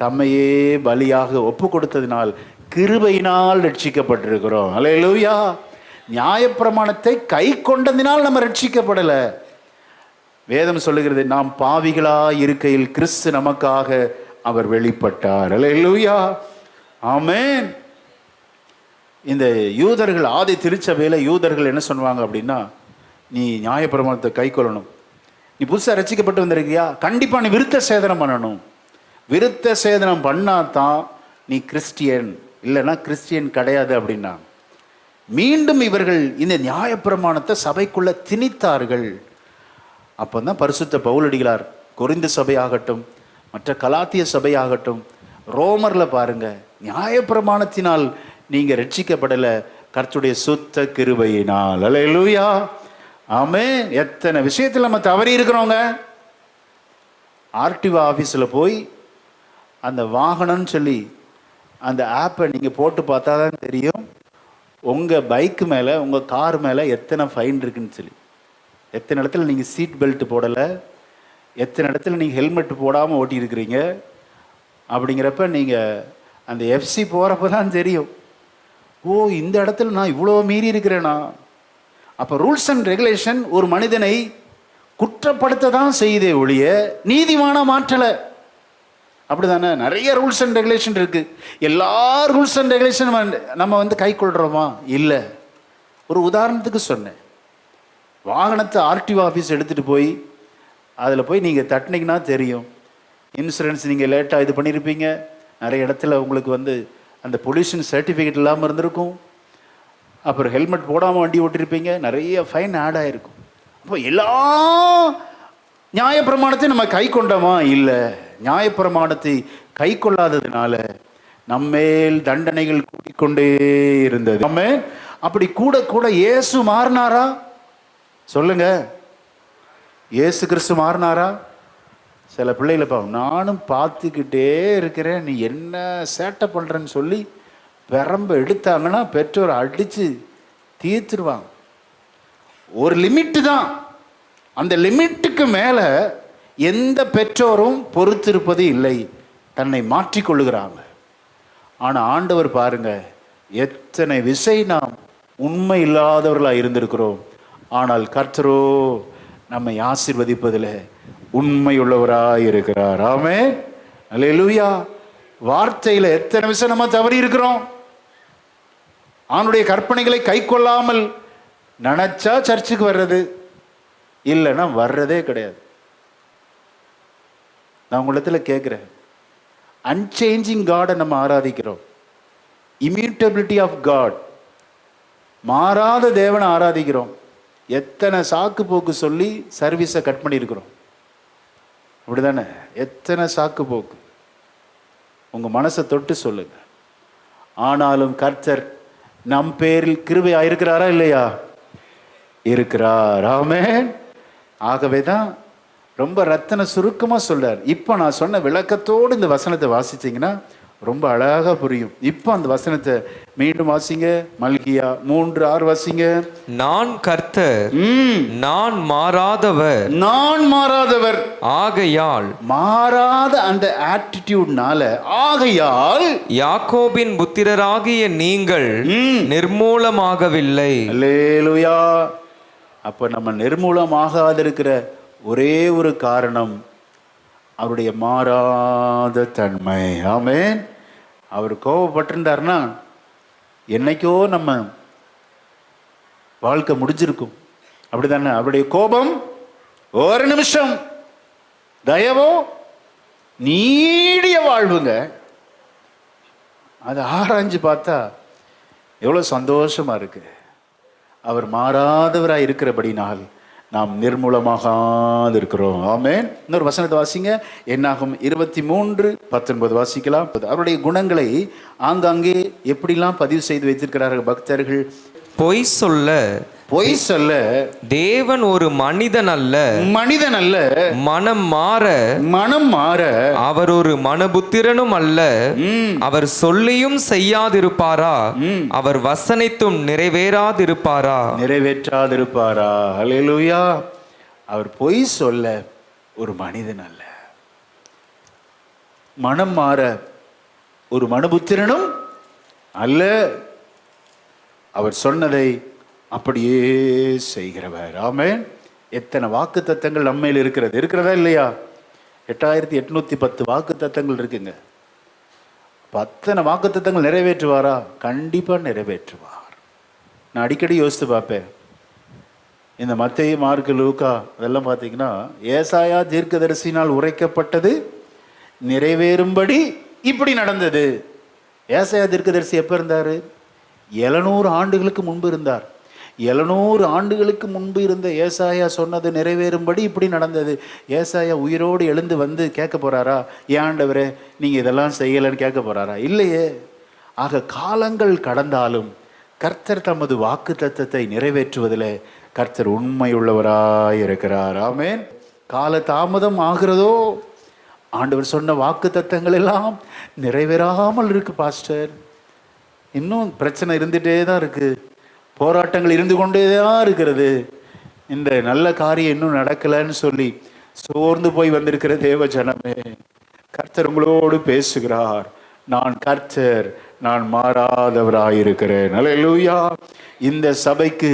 தம்மையே பலியாக ஒப்பு கொடுத்ததினால் கிருபையினால் ரட்சிக்கப்பட்டிருக்கிறோம். அல்லேலூயா. நியாயப்பிரமாணத்தை கை கொண்டதினால் நம்ம ரட்சிக்கப்படலை. வேதம் சொல்லுகிறது, நாம் பாவிகளாய் இருக்கையில் கிறிஸ்து நமக்காக அவர் வெளிப்பட்டார். அல்லேலூயா, ஆமென். இந்த யூதர்கள், ஆதி திருச்சபையில் யூதர்கள் என்ன சொல்லுவாங்க அப்படின்னா, நீ நியாயப்பிரமாணத்தை கை கொள்ளணும். நீ புதுசாக ரட்சிக்கப்பட்டு வந்திருக்கியா, கண்டிப்பாக நீ விருத்த சேதனம் பண்ணணும். விருத்த சேதனம் பண்ணாதான் நீ கிறிஸ்டியன், இல்லைன்னா கிறிஸ்டியன் கிடையாது அப்படின்னா. மீண்டும் இவர்கள் இந்த நியாயப்பிரமாணத்தை சபைக்குள்ள திணித்தார்கள். அப்போ தான் பரிசுத்த பவுலடிகளார் கொரிந்து சபையாகட்டும், மற்ற கலாத்திய சபையாகட்டும், ரோமரில் பாருங்க, நியாயப்பிரமாணத்தினால் நீங்க ரட்சிக்கப்படலை, கர்த்தருடைய சுத்த கிருபையினால். அல்லேலூயா, ஆமென். எத்தனை விஷயத்தில் நம்ம தவறி இருக்கிறோங்க. ஆர்டிஓ ஆஃபீஸில் போய் அந்த வாகனம்னு சொல்லி அந்த ஆப்பை நீங்கள் போட்டு பார்த்தா தான் தெரியும் உங்கள் பைக்கு மேலே, உங்கள் கார் மேலே எத்தனை ஃபைன் இருக்குன்னு சொல்லி. எத்தனை இடத்துல நீங்கள் சீட் பெல்ட் போடலை, எத்தனை இடத்துல நீங்கள் ஹெல்மெட் போடாமல் ஓட்டியிருக்கிறீங்க அப்படிங்கிறப்ப நீங்கள் அந்த எஃப்சி போகிறப்ப தான் தெரியும், ஓ இந்த இடத்துல நான் இவ்வளோ மீறி இருக்கிறேனா. அப்போ ரூல்ஸ் அண்ட் ரெகுலேஷன் ஒரு மனிதனை குற்றப்படுத்த தான் செய்தே ஒழிய நீதிமான மாற்றலை. அப்படி தானே? நிறைய ரூல்ஸ் அண்ட் ரெகுலேஷன் இருக்குது. எல்லா ரூல்ஸ் அண்ட் ரெகுலேஷன் நம்ம கை கொள்கிறோமா? இல்லை. ஒரு உதாரணத்துக்கு சொன்னேன். வாகனத்தை ஆர்டிஓ ஆஃபீஸ் எடுத்துகிட்டு போய் அதில் போய் நீங்கள் தட்டினீங்கன்னா தெரியும், இன்சூரன்ஸ் நீங்கள் லேட்டாக இது பண்ணியிருப்பீங்க, நிறைய இடத்துல உங்களுக்கு அந்த பொல்யூஷன் சர்டிஃபிகேட் இல்லாமல் இருந்திருக்கும், அப்புறம் ஹெல்மெட் போடாமல் வண்டி ஓட்டியிருப்பீங்க, நிறைய ஃபைன் ஆட் ஆகிருக்கும். அப்போ எல்லா நியாயப்பிரமாணத்தையும் நம்ம கை கொண்டோமா? இல்லை. நியாயப்பிரமாணத்தை கை கொள்ளாததுனால நம்மேல் தண்டனைகள் கூட்டிக்கொண்டே இருந்தது. நம்ம அப்படி கூட கூட இயேசு மாறினாரா? சொல்லுங்க, இயேசு கிறிஸ்து மாறினாரா? சில பிள்ளைகளை நானும் பார்த்துக்கிட்டே இருக்கிறேன், நீ என்ன சேட்டை பண்ணுறன்னு சொல்லி பெரம்ப எடுத்தாங்கன்னா பெற்றோர் அடித்து தீர்த்துருவாங்க. ஒரு லிமிட்டு தான், அந்த லிமிட்டுக்கு மேலே எந்த பெற்றோரும் பொறுத்திருப்பது இல்லை, தன்னை மாற்றிக்கொள்ளுகிறாங்க. ஆனால் ஆண்டவர் பாருங்க, எத்தனை விசை நாம் உண்மை இல்லாதவர்களாக இருந்திருக்கிறோம், ஆனால் கர்த்தரோ நம்மை ஆசீர்வதிப்பதில் உண்மையுள்ளவராக இருக்கிறார். ஆமென், அல்லேலூயா. வார்த்தையில் எத்தனை விஷயம் நம்ம தவறி இருக்கிறோம். அவனுடைய கற்பனைகளை கை கொள்ளாமல் நினைச்சா சர்ச்சுக்கு வர்றது, இல்லைன்னா வர்றதே கிடையாது. நான் உங்களிடத்தில் கேட்குறேன், அன்சேஞ்சிங் காடை நம்ம ஆராதிக்கிறோம், இம்யூட்டபிலிட்டி ஆஃப் காட், மாறாத தேவனை ஆராதிக்கிறோம். எத்தனை சாக்கு போக்கு சொல்லி சர்வீஸை கட் பண்ணியிருக்கிறோம், அப்படி தானே? எத்தனை சாக்கு போக்கு. உங்கள் மனசை தொட்டு சொல்லுங்க. ஆனாலும் கர்த்தர் நம் பேரில் கிருபையா இருக்கிறாரா இல்லையா? இருக்கிறார். ஆமென். ஆகவே தான் ரொம்ப ரத்தன சுருக்கமாக சொல்றார். இப்போ நான் சொன்ன விளக்கத்தோடு இந்த வசனத்தை வாசிச்சிங்கன்னா ரொம்ப அழகாக புரியும். இப்போ அந்த வசனத்தை மீண்டும் வாசிங்க. மல்கியா 3:6 வாசிங்க. நான் கர்த்தர், நான் மாறாதவர், நான் மாறாதவர். ஆகையால், மாறாத அந்த ஆட்டிடியூட்னால, ஆகையால் யாக்கோபின் புத்திரராகிய நீங்கள் நிர்மூலமாகவில்லை. அல்லேலூயா. அப்ப நம்ம நிர்மூலமாகாதிருக்கிற ஒரே ஒரு காரணம் அவருடைய மாறாத தன்மை. ஆமென். அவர் கோபப்பட்டிருந்தார்னா என்னைக்கோ நம்ம வாழ்க்கை முடிஞ்சிருக்கும். அப்படித்தானே? அவருடைய கோபம் ஒரு நிமிஷம், தயவோ நீடிய வாழ்வுங்க. அதை ஆராய்ஞ்சு பார்த்தா எவ்வளோ சந்தோஷமா இருக்கு. அவர் மாறாதவராய் இருக்கிறபடினால் நாம் நிர்மூலமாக இருக்கிறோம். ஆமென். இன்னொரு வசனத்தை வாசிங்க. என்னாகும் 23:19 வாசிக்கலாம். அவருடைய குணங்களை ஆங்காங்கே எப்படிலாம் பதிவு செய்து வைத்திருக்கிறார்கள் பக்தர்கள். பொய் சொல்ல தேவன் ஒரு மனிதன் அல்ல, மனம் மாற அவர் ஒரு மனபுத்திரனும் அல்ல. அவர் சொல்லியும் செய்யாதிருப்பாரா? அவர் வசனித்தும் நிறைவேற்றாதிருப்பாரா? அல்லேலூயா. அவர் பொய் சொல்ல ஒரு மனிதன் அல்ல, மனம் மாற ஒரு மனபுத்திரனும் அல்ல. அவர் சொன்னதை அப்படியே செய்கிறவர். ஆமென். எத்தனை வாக்கு தத்தங்கள் நம்மையில் இருக்கிறதா இல்லையா? 8810 வாக்கு தத்தங்கள் இருக்குங்க. 10 வாக்கு தத்தங்கள் நிறைவேற்றுவாரா? கண்டிப்பா நிறைவேற்றுவார். நான் அடிக்கடி யோசித்து பார்ப்பேன். இந்த மத்தேயு, மார்க்கு, லூக்கா அதெல்லாம் பார்த்தீங்கன்னா ஏசாயா தீர்க்கதரிசினால் உரைக்கப்பட்டது நிறைவேறும்படி இப்படி நடந்தது. ஏசாயா தீர்க்கதரிசி எப்போ இருந்தார்? 700 ஆண்டுகளுக்கு முன்பு இருந்தார். 700 ஆண்டுகளுக்கு முன்பு இருந்த ஏசாயா சொன்னது நிறைவேறும்படி இப்படி நடந்தது. ஏசாயா உயிரோடு எழுந்து வந்து கேட்க போறாரா, ஏன் ஆண்டவரே நீங்க இதெல்லாம் செய்யலைன்னு கேட்க போறாரா? இல்லையே. ஆக காலங்கள் கடந்தாலும் கர்த்தர் தமது வாக்கு தத்தத்தை நிறைவேற்றுவதில் கர்த்தர் உண்மையுள்ளவராய் இருக்கிறார். ஆமென். கால தாமதம் ஆகிறதோ ஆண்டவர் சொன்ன வாக்கு தத்தங்கள் எல்லாம் நிறைவேறாமல் இருக்கு பாஸ்டர். இன்னும் பிரச்சனை இருந்துகிட்டே தான் இருக்கு, போராட்டங்கள் இருந்து கொண்டே தான் இருக்கிறது, இந்த நல்ல காரியம் இன்னும் நடக்கலைன்னு சொல்லி சோர்ந்து போய் வந்திருக்கிற தேவ ஜனமே, கர்த்தர் உங்களோடு பேசுகிறார். நான் கர்த்தர், நான் மாறாதவராயிருக்கிறேன். அல்லேலூயா. இந்த சபைக்கு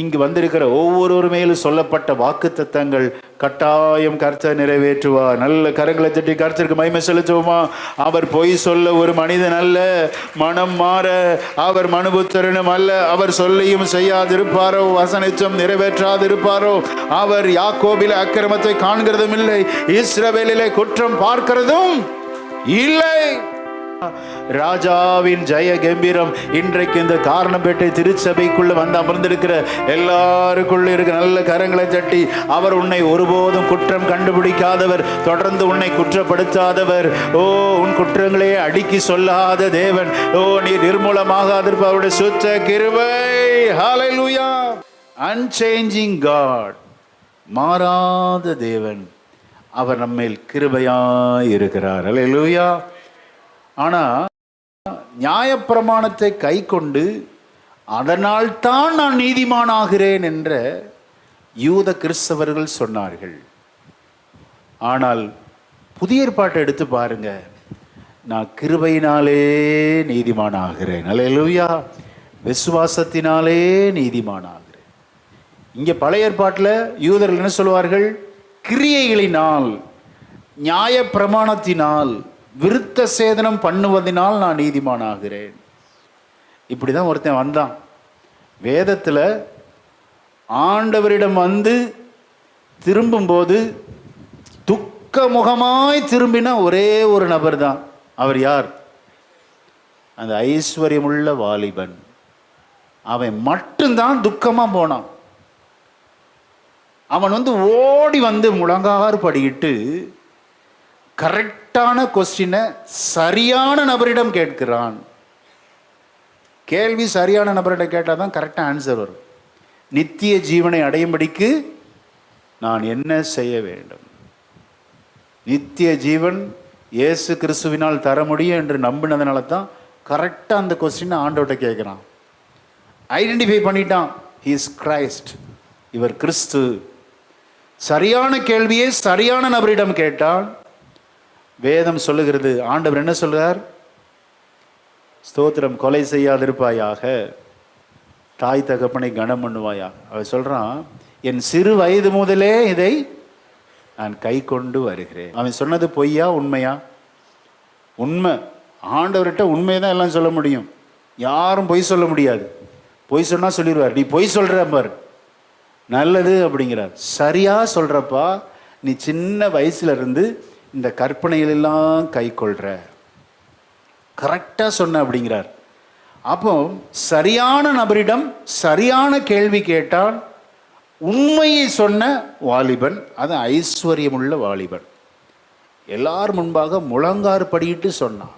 இங்கு வந்திருக்கிற ஒவ்வொரு மேலும் சொல்லப்பட்ட வாக்கு தத்தங்கள் கட்டாயம் கர்த்தர் நிறைவேற்றுவார். நல்ல கரங்களை தட்டி கர்த்தருக்கு மகிமை செலுத்துவோமா? அவர் பொய் சொல்ல ஒரு மனிதன் அல்ல, மனம் மாற அவர் மனுபுத்திரனும் அல்ல. அவர் சொல்லியும் செய்யாதிருப்பாரோ, வசனிச்சம் நிறைவேற்றாதிருப்பாரோ. அவர் யாக்கோபிலே அக்கிரமத்தை காண்கிறதும் இல்லை, இஸ்ரவேலிலே குற்றம் பார்க்கிறதும் இல்லை. ராஜாவின் ஜெய கம்பீரம் இன்றைக்கு இந்த காரணப்பேட்டை திருச்சபைக்குள்ள வந்து அமர்ந்திருக்கிற எல்லாருக்குள்ள இருக்க நல்ல கரங்களை தட்டி, அவர் உன்னை ஒருபோதும் குற்றம் கண்டுபிடிக்காதவர், தொடர்ந்து உன்னை குற்றப்படுத்தாதவர். ஓ, உன் குற்றங்களே அடுக்கி சொல்லாத தேவன். ஓ, நீ நிர்மூலமாகாதிருப்ப அவருடைய சுத்த கிருபை. ஹல்லேலூயா. அன்சேஞ்சிங் காட், மாறாத தேவன். அவர் நம்மேல் கிருபையாய் இருக்கிறார். ஹல்லேலூயா. ஆனா நியாயப்பிரமாணத்தை கை கொண்டு அதனால் தான் நான் நீதிமானாகிறேன் என்ற யூத கிறிஸ்தவர்கள் சொன்னார்கள். ஆனால் புதிய ஏற்பாட்டை எடுத்து பாருங்க, நான் கிருபையினாலே நீதிமானாகிறேன். அல்லேலூயா. விசுவாசத்தினாலே நீதிமானாகிறேன். இங்க பழைய ஏற்பாட்டில் யூதர்கள் என்ன சொல்வார்கள்? கிரியைகளினால், நியாய பிரமாணத்தினால், விருத்த சேதனம் பண்ணுவதனால் நான் நீதிமானாகிறேன். இப்படிதான் ஒருத்தன் வந்தான். வேதத்தில் ஆண்டவரிடம் வந்து திரும்பும்போது துக்க முகமாய் திரும்பின ஒரே ஒரு நபர் தான். அவர் யார்? அந்த ஐஸ்வர்யமுள்ள வாலிபன். அவன் மட்டும்தான் துக்கமா போனான். அவன் வந்து ஓடி வந்து முழங்காறு படியிட்டு கரெக்டான கொஸ்டினை சரியான நபரிடம் கேட்கிறான். கேள்வி சரியான நபர்கிட்ட கேட்டால் தான் கரெக்டாக ஆன்சர் வரும். நித்திய ஜீவனை அடையும்படிக்கு நான் என்ன செய்ய வேண்டும்? நித்திய ஜீவன் இயேசு கிறிஸ்துவினால் தர முடியும் என்று நம்பினதுனால தான் கரெக்டாக அந்த கொஸ்டினை ஆண்டவர்கிட்ட கேட்குறான். ஐடென்டிஃபை பண்ணிட்டான், ஹி இஸ் கிரைஸ்ட், இவர் கிறிஸ்து. சரியான கேள்வியை சரியான நபரிடம் கேட்டால் வேதம் சொல்லுகிறது, ஆண்டவர் என்ன சொல்கிறார்? ஸ்தோத்திரம், கொலை செய்யாதிருப்பாயாக, தாய் தகப்பனை கனம் பண்ணுவாயாக. அவர் சொல்கிறான், என் சிறு வயது முதலே இதை நான் கை கொண்டு வருகிறேன். அவன் சொன்னது பொய்யா உண்மையா? உண்மை. ஆண்டவர்கிட்ட உண்மையை தான் எல்லாம் சொல்ல முடியும், யாரும் பொய் சொல்ல முடியாது. பொய் சொன்னால் சொல்லிடுவார், நீ பொய் சொல்கிற பார், நல்லது அப்படிங்கிறார். சரியாக சொல்கிறப்பா, நீ சின்ன வயசுல இருந்து இந்த கற்பனைகளெல்லாம் கை கொள்கிற, கரெக்டாக சொன்ன அப்படிங்கிறார். அப்போ சரியான நபரிடம் சரியான கேள்வி கேட்டால் உண்மையை சொன்ன வாலிபன், அது ஐஸ்வர்யமுள்ள வாலிபன். எல்லார் முன்பாக முழங்காறு படியிட்டு சொன்னான்,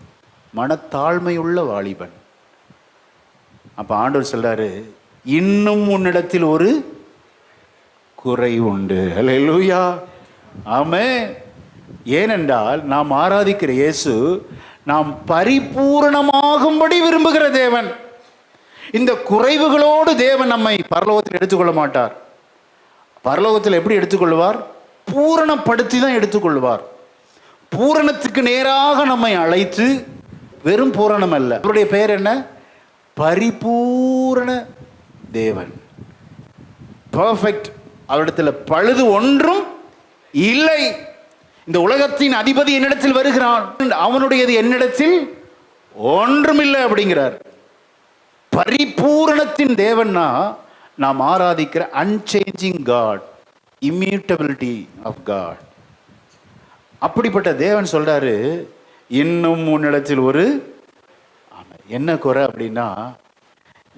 மனத்தாழ்மையுள்ள வாலிபன். அப்போ ஆண்டவர் சொல்றாரு, இன்னும் உன்னிடத்தில் ஒரு குறை உண்டு. அல்லேலூயா, ஆமென். ஏனென்றால் நாம் ஆராதிக்கிற இயேசு நாம் பரிபூரணமாகும்படி விரும்புகிற தேவன். இந்த குறைவுகளோடு தேவன் நம்மை பரலோகத்தில் எடுத்துக்கொள்ள மாட்டார். பரலோகத்தில் எப்படி எடுத்துக்கொள்வார்? பூரணப்படுத்தி தான் எடுத்துக்கொள்வார். பூரணத்துக்கு நேராக நம்மை அழைத்து, வெறும் பூரணம் அல்ல, அவருடைய பெயர் என்ன? பரிபூரண தேவன், பர்ஃபெக்ட். அவரிடத்தில் பழுது ஒன்றும் இல்லை. இந்த உலகத்தின் அதிபதி என்னிடத்தில் வருகிறான், அவனுடையது என்னிடத்தில் ஒன்றுமில்லை அப்படிங்கிறார். பரிபூரணத்தின் தேவன்னா நாம் ஆராதிக்கிற அன்சேஞ்சிங் காட், இம்மியூட்டபிலிட்டி ஆஃப் காட். அப்படிப்பட்ட தேவன் சொல்றாரு, இன்னும் உன்னிடத்தில் ஒரு என்ன குறை அப்படின்னா,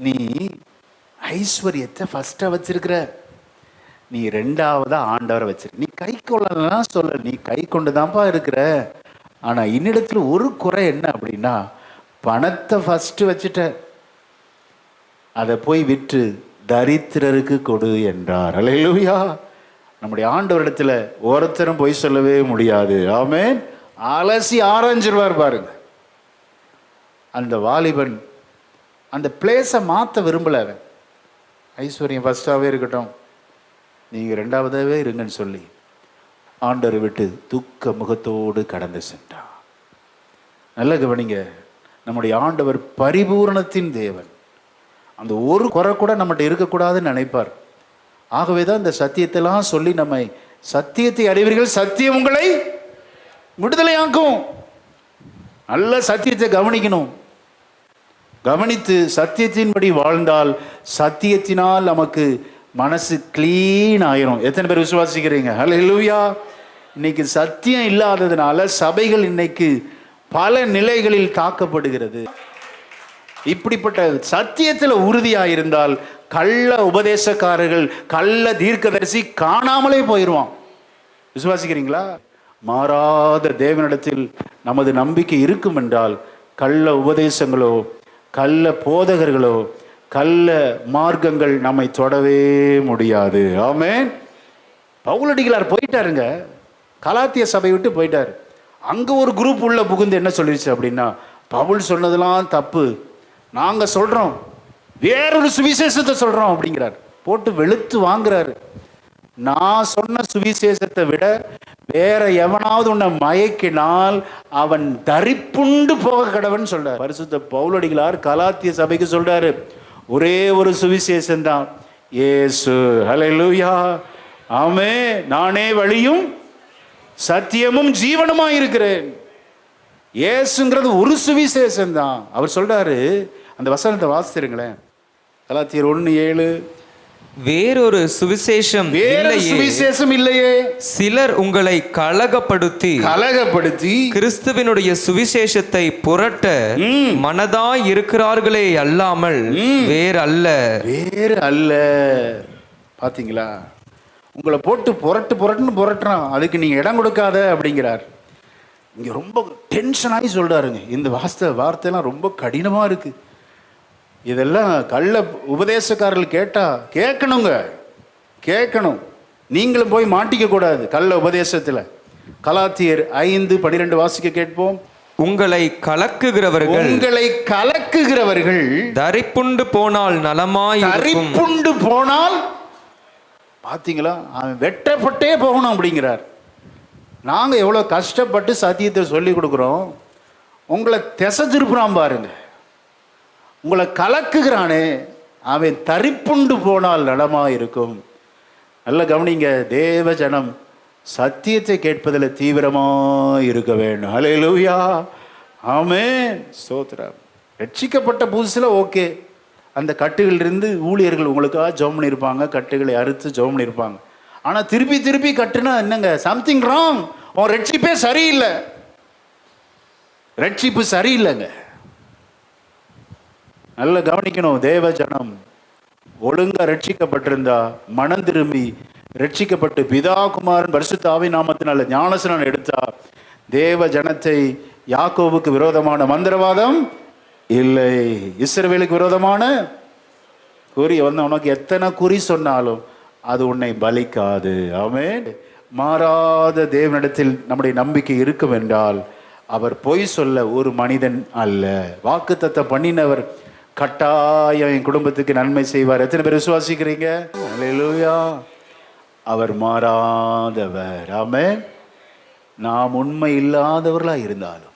நீ ஐஸ்வர்யத்தை ஃபர்ஸ்டா வச்சிருக்கிற, நீ ரெண்டாவதா ஆண்டவரை வச்சிருக்க. நீ கை கொள்ளலாம் சொல்ல, நீ கை கொண்டுதான்ப்பா இருக்கிற. ஆனா இன்னிடத்துல ஒரு குறை என்ன அப்படின்னா, பணத்தை ஃபர்ஸ்ட் வச்சுட்ட, அதை போய் விற்று தரித்திரருக்கு கொடு என்றார். அல்லேலூயா. நம்முடைய ஆண்டவரிடத்துல ஒருத்தரும் போய் சொல்லவே முடியாது. ஆமென். அலசி ஆராய்ஞ்சிருவார் பாருங்க. அந்த வாலிபன் அந்த பிளேஸை மாற்ற விரும்பல. ஐஸ்வர்யம் ஃபர்ஸ்டாகவே இருக்கட்டும், நீங்கள் ரெண்டாவதாகவே இருங்கன்னு சொல்லி ஆண்டவரை விட்டு துக்க முகத்தோடு கடந்து சென்றான். நல்ல கவனிங்க, நம்முடைய ஆண்டவர் பரிபூரணத்தின் தேவன். அந்த ஒரு குறை கூட நம்மகிட்ட இருக்கக்கூடாதுன்னு நினைப்பார். ஆகவே தான் இந்த சத்தியத்தெல்லாம் சொல்லி நம்மை, சத்தியத்தை அறிவீர்கள், சத்தியம் உங்களை விடுதலையாக்கும். நல்ல சத்தியத்தை கவனிக்கணும். கவனித்து சத்தியத்தின்படி வாழ்ந்தால் சத்தியத்தினால் நமக்கு மனசு கிளீன் ஆயிரும். எத்தனை பேர் விசுவாசிக்கிறீங்க? அல்லேலூயா. இன்னைக்கு சத்தியம் இல்லாததுனால சபைகள் இன்னைக்கு பல நிலைகளில் தாக்கப்படுகிறது. இப்படிப்பட்ட சத்தியத்தில் உறுதியாயிருந்தால் கள்ள உபதேசக்காரர்கள், கள்ள தீர்க்கதரிசி காணாமலே போயிடுவான். விசுவாசிக்கிறீங்களா? மாறாத தேவனிடத்தில் நமது நம்பிக்கை இருக்கும் என்றால் கள்ள உபதேசங்களோ, கள்ள போதகர்களோ, கள்ள மார்க்கங்கள் நம்மை தொடவே முடியாது. ஆமென். பவுலடிகளார் போயிட்டாருங்க, கலாத்திய சபை விட்டு போயிட்டார். அங்க ஒரு குரூப் உள்ள புகுந்து என்ன சொல்லிருச்சு அப்படின்னா, பவுல் சொன்னதெல்லாம் தப்பு, நாங்க சொல்றோம், வேறொரு சுவிசேஷத்தை சொல்றோம் அப்படிங்கிறார். போட்டு வெளுத்து வாங்குறாரு. நான் சொன்ன சுவிசேஷத்தை விட வேற எவனாவது உன்னை மயக்கினால் அவன் தரிப்புண்டு போக கடவன் சொல்றார். பரிசுத்த பவுலடிகளார் கலாத்திய சபைக்கு சொல்றாரு, ஒரே ஒரு சுவிசேஷம் தான், இயேசு. ஹல்லேலூயா, ஆமென். நானே வழியும் சத்தியமும் ஜீவனுமா இருக்கிறேன். இயேசுங்கிறது ஒரு சுவிசேஷம் தான். அவர் சொல்றாரு, அந்த வசனத்தை வாசிச்சிருங்களேன், கலாத்தியர் 1:7. வேறொரு சுவிசேஷம் இல்லையே, சிலர் உங்களை கலகப்படுத்தி கிறிஸ்துவினுடைய சுவிசேஷத்தை புரட்ட மனதாய் இருக்கிறார்களே அல்லாமல் வேறு அல்ல. பாத்தீங்களா? உங்களை போட்டு புரட்டுன்னு புரட்டுறான், அதுக்கு நீங்க இடம் கொடுக்காத அப்படிங்கிறார். இங்க ரொம்ப டென்ஷன் ஆகி சொல்றாருங்க. இந்த வார்த்தையெல்லாம் ரொம்ப கடினமா இருக்கு. இதெல்லாம் கள்ள உபதேசக்காரர்கள் கேட்கணுங்க, கேட்கணும். நீங்களும் போய் மாட்டிக்க கூடாது கள்ள உபதேசத்தில். கலாத்தியர் 5:12 வாசிக்க கேட்போம். உங்களை கலக்குகிறவர்கள் தரிப்புண்டு போனால் நலமாய். தரிப்புண்டு போனால் பார்த்தீங்களா, அவன் வெட்டப்பட்டே போகணும் அப்படிங்கிறார். நாங்கள் எவ்வளோ கஷ்டப்பட்டு சத்தியத்தை சொல்லி கொடுக்குறோம், உங்களை திசை திருப்புறான் பாருங்க. உங்களை கலக்குகிறானே அவன் தரிப்புண்டு போனால் நலமாக இருக்கும். நல்ல கவனிங்க, தேவ ஜனம் சத்தியத்தை கேட்பதில் தீவிரமாக இருக்க வேண்டும். ஹல்லேலூயா, ஆமென், ஸ்தோத்திரம். ரட்சிக்கப்பட்ட புதுசில் ஓகே, அந்த கட்டுகளிலிருந்து ஊழியர்கள் உங்களுக்காக ஜெபம் பண்ணியிருப்பாங்க, கட்டுகளை அறுத்து ஜெபம் பண்ணியிருப்பாங்க. ஆனால் திருப்பி திருப்பி கட்டுனா என்னங்க, சம்திங் ராங். உன் ரட்சிப்பே சரியில்லை, ரட்சிப்பு சரியில்லைங்க. நல்ல கவனிக்கணும், தேவ ஜனம் ஒழுங்கா ரட்சிக்கப்பட்டிருந்தா, மனம் திரும்பி ரட்சிக்கப்பட்டு பிதா குமாரன் பரிசுத்த ஆவியின் நாமத்தினால ஞானஸ்நானம் எடுத்தா, தேவ ஜனத்தை யாக்கோபுக்கு விரோதமான மந்திரவாதம் இல்லை, இஸ்ரவேலுக்கு விரோதமான குறி வந்து உனக்கு எத்தனை குறி சொன்னாலும் அது உன்னை பலிக்காது. ஆமென். மாறாத தேவனிடத்தில் நம்முடைய நம்பிக்கை இருக்கும் என்றால் அவர் பொய் சொல்ல ஒரு மனிதன் அல்ல. வாக்குத்தத்தம் பண்ணினவர் கட்டாயம் என் குடும்பத்துக்கு நன்மை செய்வார். எத்தனை பேர் விசுவாசிக்கிறீங்க? அல்லேலூயா. அவர் மாறாதவர். ஆமென். நாம் உண்மை இல்லாதவர்களாக இருந்தாலும்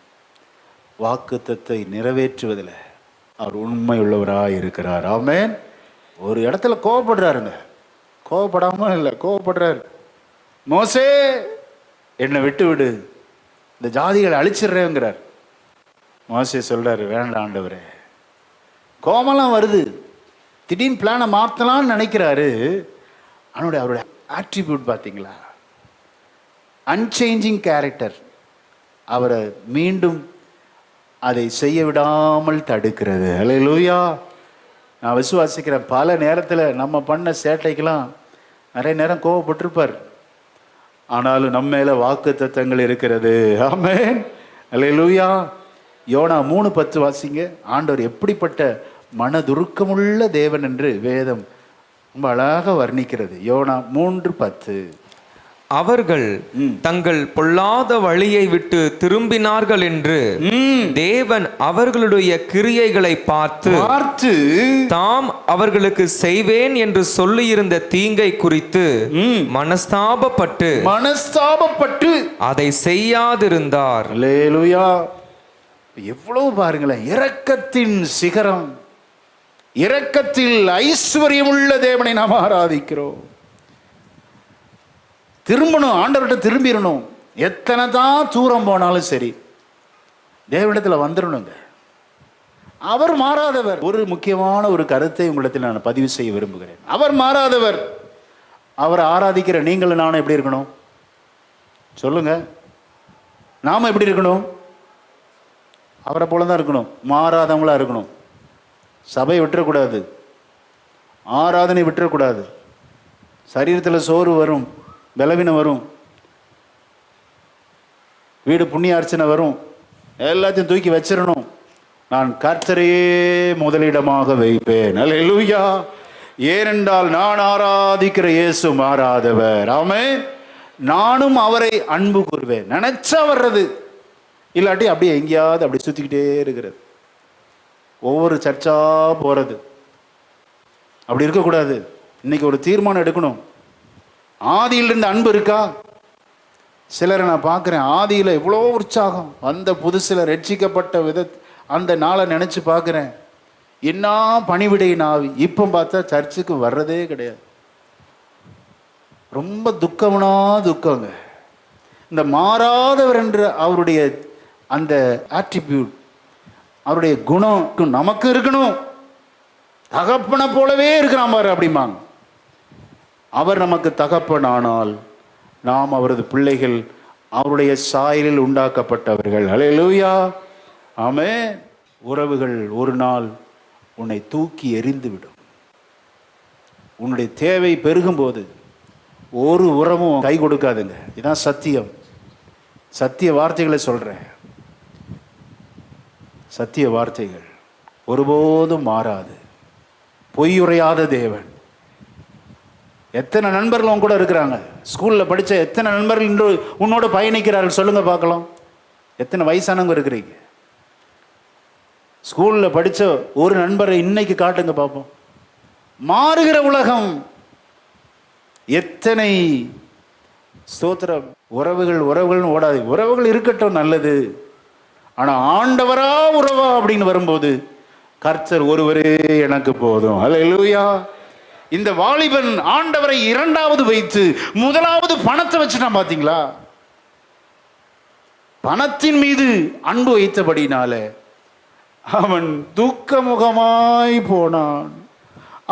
வாக்குத்தத்தை நிறைவேற்றுவதில் அவர் உண்மை உள்ளவராக இருக்கிறார். ஆமென். ஒரு இடத்துல கோபப்படுறாருங்க, கோபப்படாமல் இல்லை, கோபப்படுறாரு. மோசே என்னை விட்டு விடு, இந்த ஜாதிகளை அழிச்சிடுறேங்கிறார். மோசே சொல்றாரு, வேண்டாம் ஆண்டவரே. கோபம்லாம் வருது, திடீர்னு பிளானை மாற்றலான்னு நினைக்கிறாரு. அவருடைய ஆட்ரிபியூட் பார்த்தீங்களா, அன்சேஞ்சிங் கேரக்டர் அவரை மீண்டும் அதை செய்ய விடாமல் தடுக்கிறது. அல்லேலூயா. நான் விசுவாசிக்கிறேன், பல நேரத்தில் நம்ம பண்ண சேட்டைக்கெல்லாம் நிறைய நேரம் கோவப்பட்டிருப்பார். ஆனாலும் நம்ம மேலே வாக்குத்தத்தங்கள் இருக்கிறது. ஆமென். அல்லேலூயா. யோனா 3:10 வாசிங்க. ஆண்டவர் எப்படிப்பட்ட மனதுருக்கமுள்ள தேவன் என்று வேதம் ரொம்ப அழகாக வர்ணிக்கிறது. யோனா 3:10. அவர்கள் தங்கள் பொல்லாத வழியை விட்டு திரும்பினார்கள் என்று தேவன் அவர்களுடைய கிரியைகளை பார்த்து தாம் அவர்களுக்கு செய்வேன் என்று சொல்லியிருந்த தீங்கை குறித்து மனஸ்தாபப்பட்டு அதை செய்யாதிருந்தார். அல்லேலூயா. எவ்வளவு பாருங்களேன், இரக்கத்தின் சிகரம், இரக்கத்தில் ஐஸ்வர்யமுள்ள தேவனை நாம் ஆராதிக்கிறோம். திரும்பணும், ஆண்டவர்கிட்ட திரும்பிடணும். எத்தனை தான் தூரம் போனாலும் சரி தேவனிடத்தில் வந்துடணுங்க. அவர் மாறாதவர். ஒரு முக்கியமான ஒரு கருத்தை உங்களிடத்தில் நான் பதிவு செய்ய விரும்புகிறேன். அவர் மாறாதவர். அவரை ஆராதிக்கிற நீங்களும் நானும் எப்படி இருக்கணும் சொல்லுங்க? நாம எப்படி இருக்கணும்? அவரை போல தான் இருக்கணும், மாறாதவங்களா இருக்கணும். சபையை விட்டுறக்கூடாது, ஆராதனை விட்டுறக்கூடாது. சரீரத்தில் சோறு வரும், பலவீனம் வரும், வீடு புண்ணிய அர்ச்சனை வரும், எல்லாத்தையும் தூக்கி வச்சிடணும். நான் கர்த்தரையே முதலிடமாக வைப்பேன். அல்லேலூயா. ஏனென்றால் நான் ஆராதிக்கிற இயேசு மாறாதவர். ஆமென். நானும் அவரை அன்பு கூறுவேன். நினைச்சா வர்றது, இல்லாட்டி அப்படியே எங்கேயாவது அப்படி சுத்திக்கிட்டே இருக்கிறது, ஒவ்வொரு சர்ச்சா போறது. அப்படி இருக்கக்கூடாது. இன்னைக்கு ஒரு தீர்மானம் எடுக்கணும். ஆதியிலிருந்து அன்பு இருக்கா? சிலரை நான் பார்க்குறேன், ஆதியில் இவ்வளோ உற்சாகம், அந்த புதுசில் ரட்சிக்கப்பட்ட அந்த நாளை நினச்சி பார்க்குறேன், என்ன பணிவிடை நாவி. இப்போ பார்த்தா சர்ச்சுக்கு வர்றதே கிடையாது. ரொம்ப துக்கம்னா துக்கங்க. இந்த மாறாதவர் என்ற அவருடைய அந்த ஆட்ரிபியூட், அவருடைய குணம் நமக்கு இருக்கணும். தகப்பனை போலவே இருக்கிறான் பாரு அப்படிம்பாங்க. அவர் நமக்கு தகப்பன் ஆனால் நாம் அவரது பிள்ளைகள், அவருடைய சாயலில் உண்டாக்கப்பட்டவர்கள். அல்லேலூயா. ஆமென். உறவுகள் ஒரு நாள் உன்னை தூக்கி எறிந்துவிடும். உன்னுடைய தேவை பெருகும் போது ஒரு உறவும் கை கொடுக்காதுங்க. இதுதான் சத்தியம். சத்திய வார்த்தைகளை சொல்றேன், சத்திய வார்த்தைகள். ஒருபோதும் மாறாது. பொய்யுரையாத தேவன். எத்தனை நண்பர்கள் உன் கூட இருக்கிறாங்க? ஸ்கூலில் படித்த எத்தனை நண்பர்கள் இன்று உன்னோட பயணிக்கிறார்கள்? சொல்லுங்க பார்க்கலாம். எத்தனை வயசானவங்க இருக்கிறீங்க? ஸ்கூலில் படித்த ஒரு நண்பரை இன்னைக்கு காட்டுங்க பார்ப்போம். மாறுகிற உலகம். எத்தனை ஸ்தோத்திரம். உறவுகள்னு ஓடாது. உறவுகள் இருக்கட்டும், நல்லது. ஆனால் ஆண்டவரா உறவா அப்படின்னு வரும்போது கர்த்தர் ஒருவரே எனக்கு போதும். அல்லேலூயா. இந்த வாலிபன் ஆண்டவரை இரண்டாவது வைத்து முதலாவது பணத்தை வச்சுட்டான். பார்த்தீங்களா? பணத்தின் மீது அன்பு வைத்தபடினால அவன் துக்கமுகமாய் போனான்.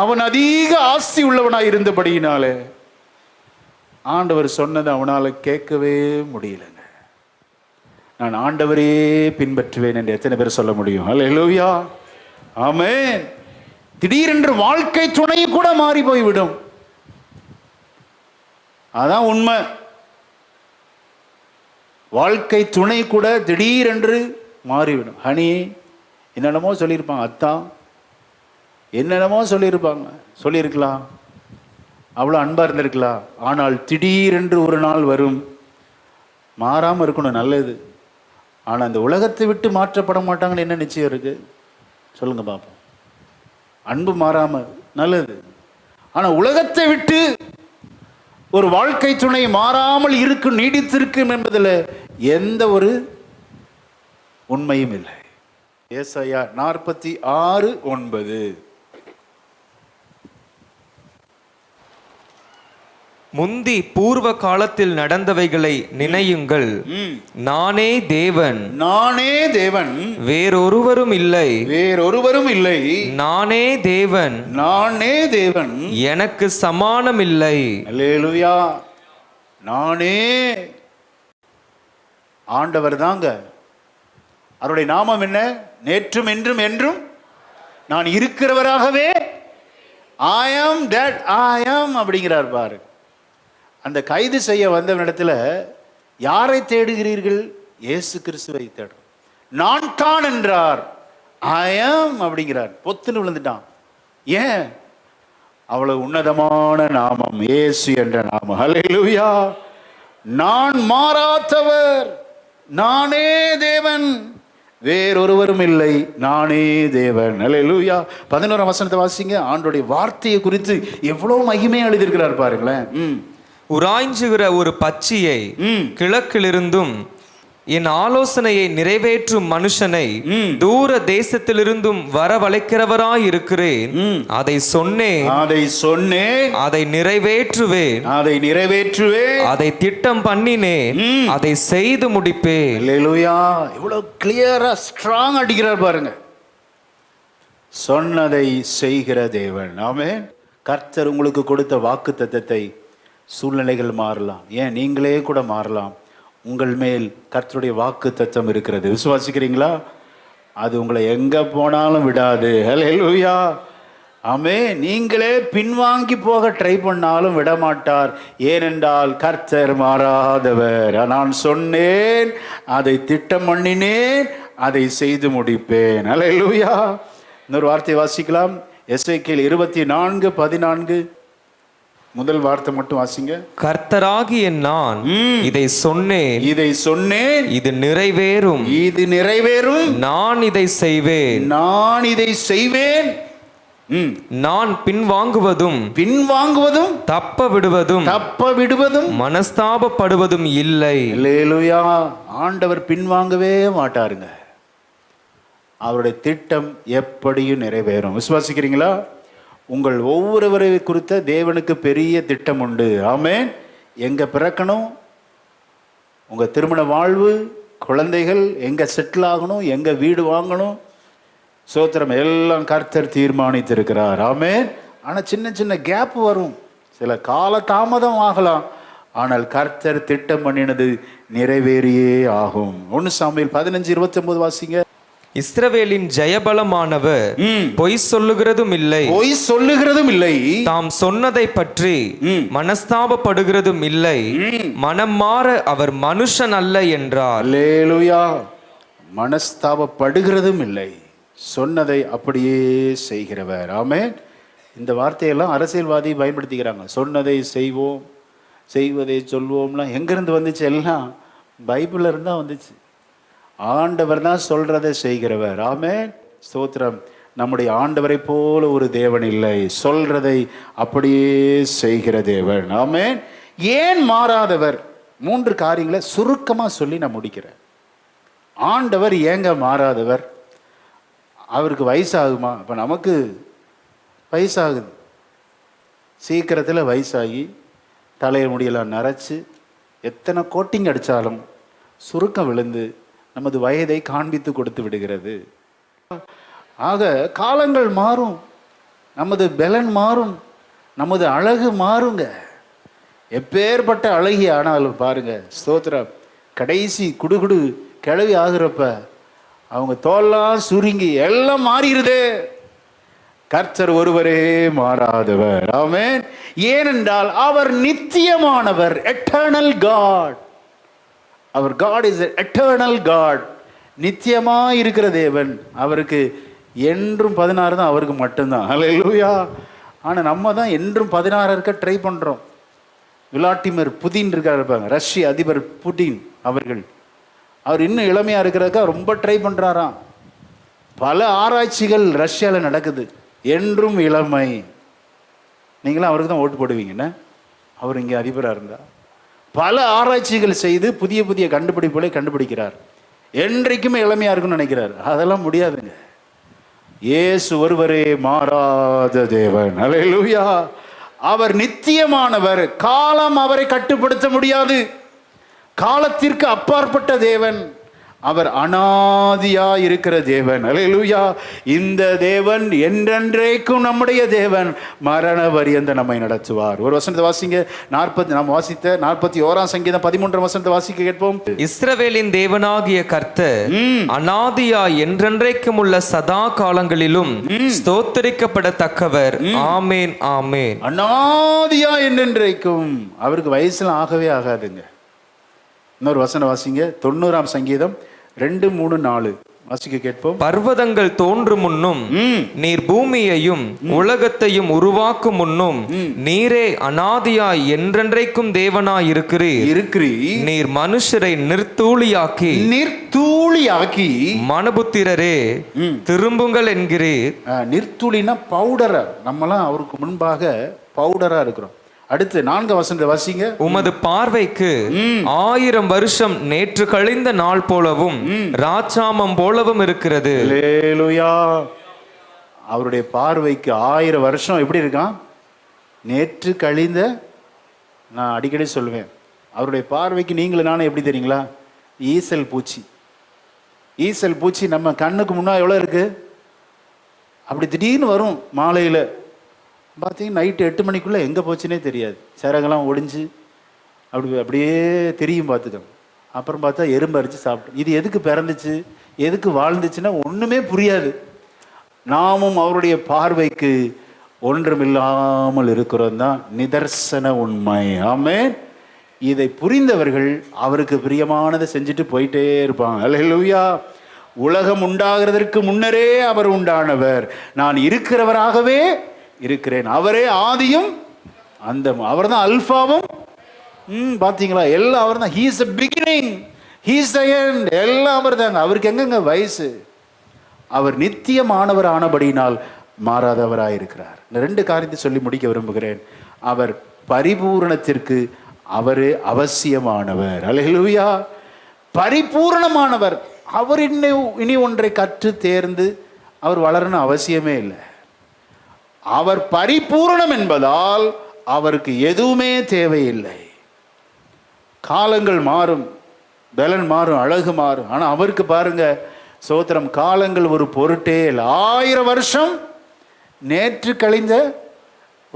அவன் அதிக ஆஸ்தி உள்ளவனாய் இருந்தபடியினால ஆண்டவர் சொன்னதை அவனால் கேட்கவே முடியலங்க. நான் ஆண்டவரே பின்பற்றுவேன் என்று எத்தனை பேர் சொல்ல முடியும்? அல்லேலூயா. ஆமென். திடீரென்று வாழ்க்கை துணை கூட மாறி போய்விடும். அதான் உண்மை. வாழ்க்கை துணை கூட திடீரென்று மாறிவிடும். ஹனி என்னென்னமோ சொல்லியிருப்பாங்க, அத்தா என்னென்னமோ சொல்லியிருக்கலாம், அவ்வளோ அன்பாக இருந்திருக்கலாம். ஆனால் திடீரென்று ஒரு நாள் வரும். மாறாமல் இருக்கணும், நல்லது. ஆனால் அந்த உலகத்தை விட்டு மாற்றப்பட மாட்டாங்கன்னு என்ன நிச்சயம் இருக்குது? சொல்லுங்க பாப்போம். அன்பு மாறாமல் நல்லது. ஆனால் உலகத்தை விட்டு ஒரு வாழ்க்கை துணை மாறாமல் இருக்கும், நீடித்திருக்கும் என்பதில் எந்த ஒரு உண்மையும் இல்லை. ஏசாயா 46:9. முந்தி பூர்வ காலத்தில் நடந்தவைகளை நினையுங்கள். நானே தேவன், நானே தேவன், வேறொருவரும் இல்லை, வேறொருவரும் இல்லை. நானே தேவன், நானே தேவன், எனக்கு சமானம் இல்லை. அல்லேலூயா. நானே ஆண்டவர் தாங்க. அவருடைய நாமம் என்ன? நேற்றும் என்றும் என்றும் நான் இருக்கிறவராகவே I am that I am அப்படிங்கிறார் பாரு. அந்த கைது செய்ய வந்தவனிடத்துல யாரை தேடுகிறீர்கள்? இயேசு கிறிஸ்துவை தேடும். நான் தான் என்றார். I am அப்படிங்கிறார். பொத்துன்னு விழுந்துட்டான். ஏன்? அவ்வளவு உன்னதமான நாமம் இயேசு என்ற நாமம். அல்லேலூயா. நான் மாறாதவர், நானே தேவன், வேறொருவரும் இல்லை, நானே தேவன். அல்லேலூயா. 11ஆம் வசனத்தை வாசிங்க. ஆண்டோடைய வார்த்தையை குறித்து எவ்வளவு மகிமையா எழுதியிருக்கிறார் பாருங்களேன். உராய்ஞ்சுகிற ஒரு பட்சியை கிழக்கிலிருந்தும் என் ஆலோசனையை நிறைவேற்றும் மனுஷனை தூர தேசத்திலிருந்தும் வரவழைக்கிறவராய் இருக்கிறேன். அதை சொன்னேன், அதை நிறைவேற்றுவேன், அதை திட்டம் பண்ணினேன், அதை செய்து முடிப்பேன். அல்லேலூயா. இவ்வளவு கிளியரா ஸ்ட்ராங் அடிக்கிறார் பாருங்க. சொன்னதை செய்கிற தேவன். ஆமென். கர்த்தர் உங்களுக்கு கொடுத்த வாக்கு தத்தத்தை சூழ்நிலைகள் மாறலாம், ஏன் நீங்களே கூட மாறலாம். உங்கள் மேல் கர்த்தருடைய வாக்கு தத்தம் இருக்கிறது. விசுவாசிக்கிறீங்களா? அது உங்களை எங்க போனாலும் விடாது. அல்லேலூயா. ஆமென். நீங்களே பின்வாங்கி போக ட்ரை பண்ணாலும் விடமாட்டார். ஏனென்றால் கர்த்தர் மாறாதவர். நான் சொன்னேன், அதை திட்டம் பண்ணினேன், அதை செய்து முடிப்பேன். அல்லேலூயா. இன்னொரு வார்த்தை வாசிக்கலாம். எசேக்கியேல் 24:14. முதல் வார்த்தை மட்டும் வாசிங்க. கர்த்தராகிய நான் இதை சொன்னேன், இது நிறைவேறும், நான் இதை செய்வேன், நான் பின்வாங்குவதும் தப்ப விடுவதும் மனஸ்தாபப்படுவதும் இல்லை. அல்லேலூயா. ஆண்டவர் பின்வாங்கவே மாட்டாருங்க. அவருடைய திட்டம் எப்படியும் நிறைவேறும். விசுவாசிக்கிறீங்களா? உங்கள் ஒவ்வொருவரை குறித்த தேவனுக்கு பெரிய திட்டம் உண்டு. ஆமென். எங்க பிறக்கணும், உங்க திருமண வாழ்வு, குழந்தைகள் எங்க செட்டில் ஆகணும், எங்க வீடு வாங்கணும், சோத்திரம் எல்லாம் கர்த்தர் தீர்மானித்திருக்கிறார். ஆமென். ஆனால் சின்ன சின்ன கேப் வரும், சில கால தாமதம் ஆகலாம். ஆனால் கர்த்தர் திட்டம் பண்ணினது நிறைவேறியே ஆகும். 1 சாமுவேல் 15:29 வாசிங்க. இஸ்ரவேலின் ஜெயபலமானவர் பொய் சொல்லுகிறதும் இல்லை, தாம் சொன்னதை பற்றி மனஸ்தாபப்படுகிறதும் இல்லை, மனம் மாற அவர் மனுஷன் அல்ல என்றார். அல்லேலூயா. மனஸ்தாபப்படுகிறதும் இல்லை. சொன்னதை அப்படியே செய்கிறவர். ஆமென். இந்த வார்த்தையெல்லாம் அரசியல்வாதி பயன்படுத்திக்கிறாங்க. சொன்னதை செய்வோம், செய்வதை சொல்வோம்லாம் எங்கேருந்து வந்துச்சு? எல்லாம் பைபிளில் இருந்தால் வந்துச்சு. ஆண்டவர் தான் சொல்றதை செய்கிறவர். ஆமென். ஸ்தோத்திரம். நம்முடைய ஆண்டவரை போல ஒரு தேவன் இல்லை. சொல்றதை அப்படியே செய்கிற தேவன். ஆமென். ஏன் மாறாதவர்? 3 காரியங்களை சுருக்கமாக சொல்லி நான் முடிக்கிறேன். ஆண்டவர் ஏங்க மாறாதவர்? அவருக்கு வயசாகுமா? இப்போ நமக்கு வயசாகுது, சீக்கிரத்தில் வயசாகி தலையை முடியெல்லாம் நரைச்சி எத்தனை கோட்டிங் அடித்தாலும் சுருக்கம் விழுந்து நமது வயதை காண்பித்து கொடுத்து விடுகிறது. ஆக காலங்கள் மாறும், நமது பலன் மாறும், நமது அழகு மாறுங்க. எப்பேற்பட்ட அழகி ஆனாலும் பாருங்க, ஸ்தோத்திரம், கடைசி குடுகுடு கிளவி ஆகுறப்ப அவங்க தோல்லாம் சுருங்கி எல்லாம் மாறிடுது. கர்த்தர் ஒருவரே மாறாதவர். ஆமென். ஏனென்றால் அவர் நித்தியமானவர், எட்டர்னல் காட். அவர் காட் இஸ் எட்டர்னல் காட். நித்தியமாக இருக்கிற தேவன். அவருக்கு என்றும் 16 தான், அவருக்கு மட்டும்தான். ஹல்லேலூயா. ஆனால் நம்ம தான் என்றும் 16 இருக்க ட்ரை பண்ணுறோம். விளாடிமிர் புதின் இருப்பாங்க, ரஷ்ய அதிபர் புடின் அவர்கள். அவர் இன்னும் இளமையாக இருக்கிறதுக்கா ரொம்ப ட்ரை பண்ணுறாராம். பல ஆராய்ச்சிகள் ரஷ்யாவில் நடக்குது. என்றும் இளமை. நீங்களாம் அவருக்கு தான் ஓட்டு போடுவீங்கன்னு, அவர் இங்கே அதிபராக இருந்தால். பல ஆராய்ச்சிகள் செய்து புதிய புதிய கண்டுபிடிப்புகளை கண்டுபிடிக்கிறார். என்றைக்குமே இளமையாக இருக்குன்னு நினைக்கிறார். அதெல்லாம் முடியாதுங்க. இயேசு ஒருவரே மாறாத தேவன். ஹல்லேலூயா. அவர் நித்தியமானவர். காலம் அவரை கட்டுப்படுத்த முடியாது. காலத்திற்கு அப்பாற்பட்ட தேவன். அவர் அனாதியா இருக்கிற தேவன். ஹல்லேலூயா. இந்த தேவன் என்றென்றைக்கும் நம்முடைய தேவன். மரண பரியந்த நம்மை நடத்துவார். ஒரு வசனத்தை வாசிங்க. நாம் வாசித்த 41ஆம் சங்கீதம் 13ஆம் வசனத்தை வாசிக்க கேட்போம். இஸ்ரவேலின் தேவனாகிய கர்த்தர் அனாதியா என்றென்றைக்கும் உள்ள சதா காலங்களிலும் ஸ்தோத்திரிக்கப்படத்தக்கவர். ஆமேன், ஆமேன். அனாதியா என்றென்றைக்கும். அவருக்கு வயசுல ஆகவே ஆகாதுங்க. இன்னொரு வசனம் வாசிங்க. 90ஆம் சங்கீதம் 2, 3, 4 வாசிக்க கேட்போம். பர்வதங்கள் தோன்றும் முன்னும் நீர் பூமியையும் உலகத்தையும் உருவாக்கும் முன்னும் நீரே அனாதியாய் என்றென்றைக்கும் தேவனாய் இருக்கிறீர். நீர் மனுஷரை நிர்த்தூளியாக்கி மனுபுத்திரரே திரும்புங்கள் என்கிறீர். நிர்த்தூளினா பவுடரா. நம்மலாம் அவருக்கு முன்பாக பவுடரா இருக்கிறோம். அடுத்து 4 வசனத்தை வாசிங்க. உமது பார்வைக்கு 1000 வருஷம் நேற்று கழிந்த நாள் போலவும் ராஜாமம் போலவும் இருக்கிறது. அல்லேலூயா. அவருடைய பார்வைக்கு 1000 வருஷம் எப்படி இருக்கான்? நேற்று கழிந்த. நான் அடிக்கடி சொல்லுவேன், அவருடைய பார்வைக்கு நீங்களும் நானும் எப்படி தெரியுங்களா? ஈசல் பூச்சி. ஈசல் பூச்சி நம்ம கண்ணுக்கு முன்னாடி எவ்வளோ இருக்கு? அப்படி திடீர்னு வரும். மாலையில் பார்த்தீங்கன்னா நைட்டு 8 மணிக்குள்ளே எங்கே போச்சுன்னே தெரியாது. சிறகெல்லாம் ஒடிஞ்சு அப்படியே தெரியும் பார்த்துக்கோங்க. அப்புறம் பார்த்தா எறும்பு அரிச்சு சாப்பிட்டோம். இது எதுக்கு பிறந்துச்சு, எதுக்கு வாழ்ந்துச்சுன்னா ஒன்றுமே புரியாது. நாமும் அவருடைய பார்வைக்கு ஒன்றுமில்லாமல் இருக்கிறோம் தான் நிதர்சன உண்மை. ஆமென். இதை புரிந்தவர்கள் அவருக்கு பிரியமானதை செஞ்சுட்டு போயிட்டே இருப்பாங்க. அல்லேலூயா. உலகம் உண்டாகிறதற்கு முன்னரே அவர் உண்டானவர். நான் இருக்கிறவராகவே இருக்கிறேன். அவரே ஆதியும் அந்த. அவர் தான் அல்பாவும். பார்த்தீங்களா? எல்லாம் அவர் தான். He is the beginning, he is the end. எல்லாம் அவர் தாங்க. அவருக்கு எங்கங்க வயசு? அவர் நித்தியமானவர் ஆனபடியினால் மாறாதவராயிருக்கிறார். இந்த 2 காரியத்தை சொல்லி முடிக்க விரும்புகிறேன். அவர் பரிபூரணத்திற்கு அவரே அவசியமானவர். அல்லேலூயா. பரிபூரணமானவர். அவர் இனி ஒன்றை கற்று தேர்ந்து அவர் வளரணும் அவசியமே இல்லை. அவர் பரிபூரணம் என்பதால் அவருக்கு எதுவுமே தேவையில்லை. காலங்கள் மாறும், பலன் மாறும், அழகு மாறும். ஆனால் அவருக்கு பாருங்க, சோத்திரம், காலங்கள் ஒரு பொருட்டே இல்லை. 1000 வருஷம் நேற்று கழிந்த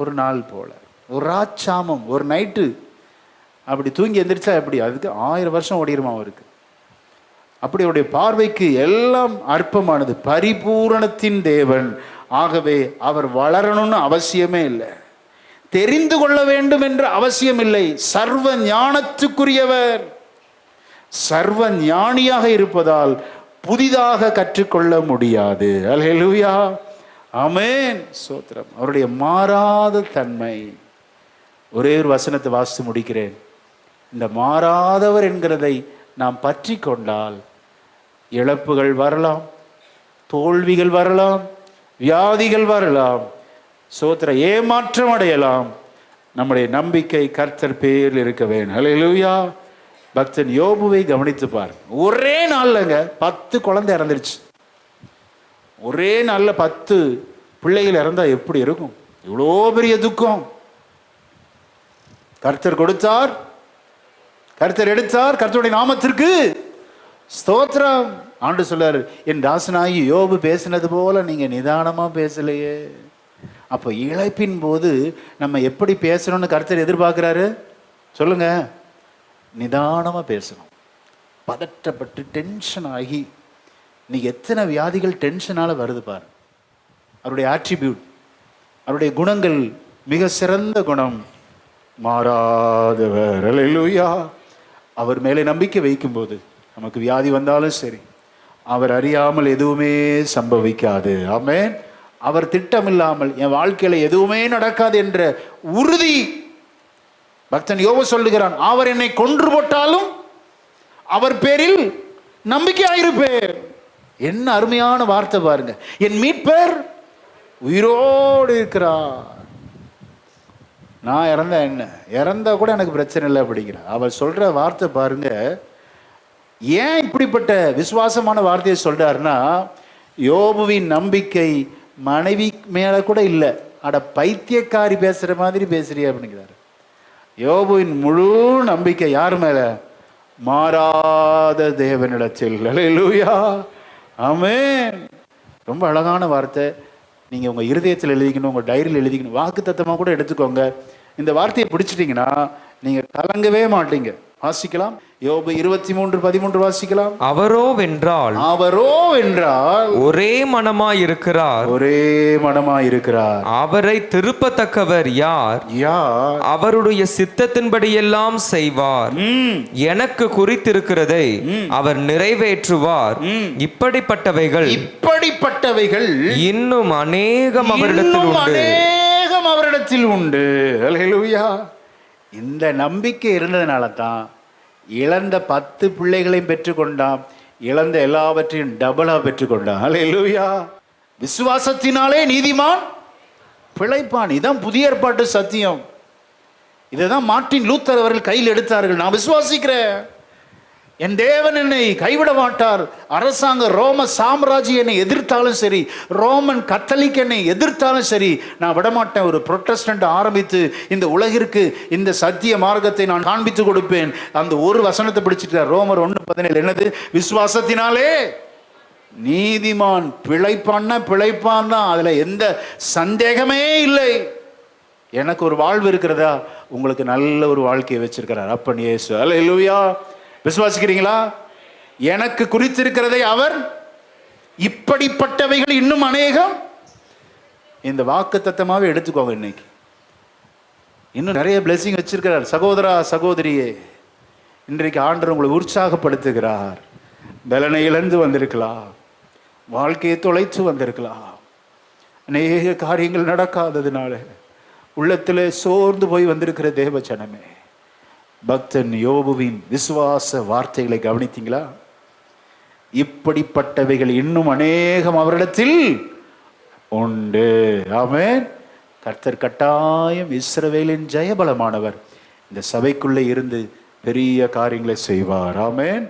ஒரு நாள் போல. ஒரு ராச்சாமம், ஒரு நைட்டு அப்படி தூங்கி எந்திரிச்சா எப்படி? அதுக்கு 1000 வருஷம் ஓடிடுமா அவருக்கு. அப்படி அவருடைய பார்வைக்கு எல்லாம் அற்பமானது. பரிபூரணத்தின் தேவன். ஆகவே அவர் வளரணும்னு அவசியமே இல்லை, தெரிந்து கொள்ள வேண்டும் என்ற அவசியம் இல்லை. சர்வ ஞானத்துக்குரியவர், சர்வ ஞானியாக இருப்பதால் புதிதாக கற்றுக்கொள்ள முடியாது. அல்லேலூயா, ஆமென், ஸ்தோத்திரம். அவருடைய மாறாத தன்மை. ஒரே ஒரு வசனத்தை வாசித்து முடிக்கிறேன். இந்த மாறாதவர் என்கிறதை நாம் பற்றி கொண்டால் இழப்புகள் வரலாம், தோல்விகள் வரலாம், வியாதிகள் வரலாம், சோத்திர ஏமாற்றம் அடையலாம். நம்முடைய நம்பிக்கை கர்த்தர் பேரில் இருக்க வேண்டும். அல்லேலூயா. பக்தன் யோபுவை கவனித்து பார். ஒரே நாள்லங்க 10 குழந்தை இறந்துருச்சு. ஒரே நாள்ல 10 பிள்ளைகள் இறந்தா எப்படி இருக்கும்? இவ்வளோ பெரிய துக்கம். கர்த்தர் கொடுத்தார், கர்த்தர் எடுத்தார். கர்த்தருடைய நாமத்திற்கு ஸ்தோத்திரம். ஆண்டு சொல்லார், என் தாசனாகி யோபு பேசினது போல நீங்க நிதானமா பேசலையே. அப்போ இழைப்பின் போது நம்ம எப்படி பேசணும்னு கர்த்தர் எதிர்பார்க்கிறாரு சொல்லுங்க? நிதானமா பேசணும். பதற்றப்பட்டு டென்ஷன் ஆகி இன்னைக்கு எத்தனை வியாதிகள் டென்ஷனால வருது பாரு. அவருடைய ஆட்ரிபியூட், அவருடைய குணங்கள் மிக சிறந்த குணம், மாறாதவர். அல்லேலூயா. அவர் மேலே நம்பிக்கை வைக்கும்போது நமக்கு வியாதி வந்தாலும் சரி, அவர் அறியாமல் எதுவுமே சம்பவிக்காது. ஆமென். அவர் திட்டம் இல்லாமல் என் வாழ்க்கையில எதுவுமே நடக்காது என்ற உறுதி பக்தன் யோபு சொல்லுகிறான். அவர் என்னை கொன்று போட்டாலும் அவர் பேரில் நம்பிக்கையாயிருப்பேன். என்ன அருமையான வார்த்தை பாருங்க. என் மீட்பர் உயிரோடு இருக்கிறார். நான் இறந்தா என்ன, இறந்தா கூட எனக்கு பிரச்சனை இல்லை அப்படிங்கிறார். அவர் சொல்ற வார்த்தை பாருங்க. ஏன் இப்படிப்பட்ட விசுவாசமான வார்த்தையை சொல்றாருன்னா, யோபுவின் நம்பிக்கை மனைவி மேல கூட இல்லை. அட பைத்தியக்காரி பேசுற மாதிரி பேசுறிய அப்படிங்கிறாரு. யோபுவின் முழு நம்பிக்கை யார் மேல? மாறாத தேவனிடத்தில். அல்லேலூயா, ஆமென். ரொம்ப அழகான வார்த்தை. நீங்க உங்க இருதயத்தில் எழுதிக்கணும், உங்க டைரியில் எழுதிக்கணும், வாக்குத்தத்தமா கூட எடுத்துக்கோங்க. இந்த வார்த்தையை பிடிச்சிட்டீங்கன்னா நீங்க கலங்கவே மாட்டீங்க. வாசிக்கலாம், யோபு 23:13 வாசிக்கலாம். அவரோ வென்றால் ஒரே மனமாய் இருக்கிறார், ஒரே மனமாய் இருக்கிறார். அவரை திருப்பத்தக்கவர் யார்? அவருடைய சித்தத்தின்படி எல்லாம் செய்வார். எனக்கு குறித்திருக்கிறதை அவர் நிறைவேற்றுவார். இப்படிப்பட்டவைகள் இன்னும் அநேகம் அவரிடத்தில் உண்டு. அல்லேலூயா. இந்த நம்பிக்கை இருந்ததுனால தான் இழந்த 10 பிள்ளைகளையும் பெற்றுக்கொண்டான், இழந்த எல்லாவற்றையும் டபுளா பெற்றுக்கொண்டான். அல்லேலூயா. விசுவாசத்தினாலே நீதிமான் பிழைப்பான். இதான் புதிய ஏற்பாட்டு சத்தியம். இதைதான் மார்ட்டின் லூத்தர் அவர்கள் கையில் எடுத்தார்கள். நான் விசுவாசிக்கிறேன், என் தேவன் என்னை கைவிட மாட்டார். அரசாங்க ரோம சாம்ராஜ்யம் என்னை எதிர்த்தாலும் சரி, ரோமன் கத்தலிக் என்னை எதிர்த்தாலும் சரி, நான் விடமாட்டேன். ஒரு புரொட்டஸ்டன்ட் ஆரம்பித்து இந்த உலகிற்கு இந்த சத்திய மார்க்கத்தை நான் காண்பித்து கொடுப்பேன். அந்த ஒரு வசனத்தை பிடிச்சிட்டார். ரோமர் 1:17 என்னது? விசுவாசத்தினாலே நீதிமான் பிழைப்பான் தான். அதுல எந்த சந்தேகமே இல்லை. எனக்கு ஒரு வாழ்வு இருக்கிறதா? உங்களுக்கு நல்ல ஒரு வாழ்க்கையை வச்சிருக்கிறார் அப்பன் இயேசு. அல்லேலூயா. விசுவாசிக்கிறீங்களா? எனக்கு குறித்திருக்கிறதை அவர் இப்படிப்பட்டவைகள் இன்னும் அநேகம். இந்த வாக்கு தத்தமாவே எடுத்துக்கோங்க. இன்னைக்கு இன்னும் நிறைய பிளெஸிங் வச்சிருக்கிறார். சகோதரா சகோதரியே, இன்றைக்கு ஆண்டவர் உங்களை உற்சாகப்படுத்துகிறார். பலனை இழந்து வந்திருக்கலாம், வாழ்க்கையை தொலைத்து வந்திருக்கலாம், அநேக காரியங்கள் நடக்காததுனால உள்ளத்தில் சோர்ந்து போய் வந்திருக்கிற தேவ ஜனமே, பக்தன் யோபுவின் விசுவாச வார்த்தைகளை கவனித்தீங்களா? இப்படிப்பட்டவைகள் இன்னும் அநேகம் அவரிடத்தில் உண்டு. ஆமென். கர்த்தர் கட்டாயம் இஸ்ரவேலின் ஜெயபலமானவர். இந்த சபைக்குள்ளே இருந்து பெரிய காரியங்களை செய்வார். ஆமென்.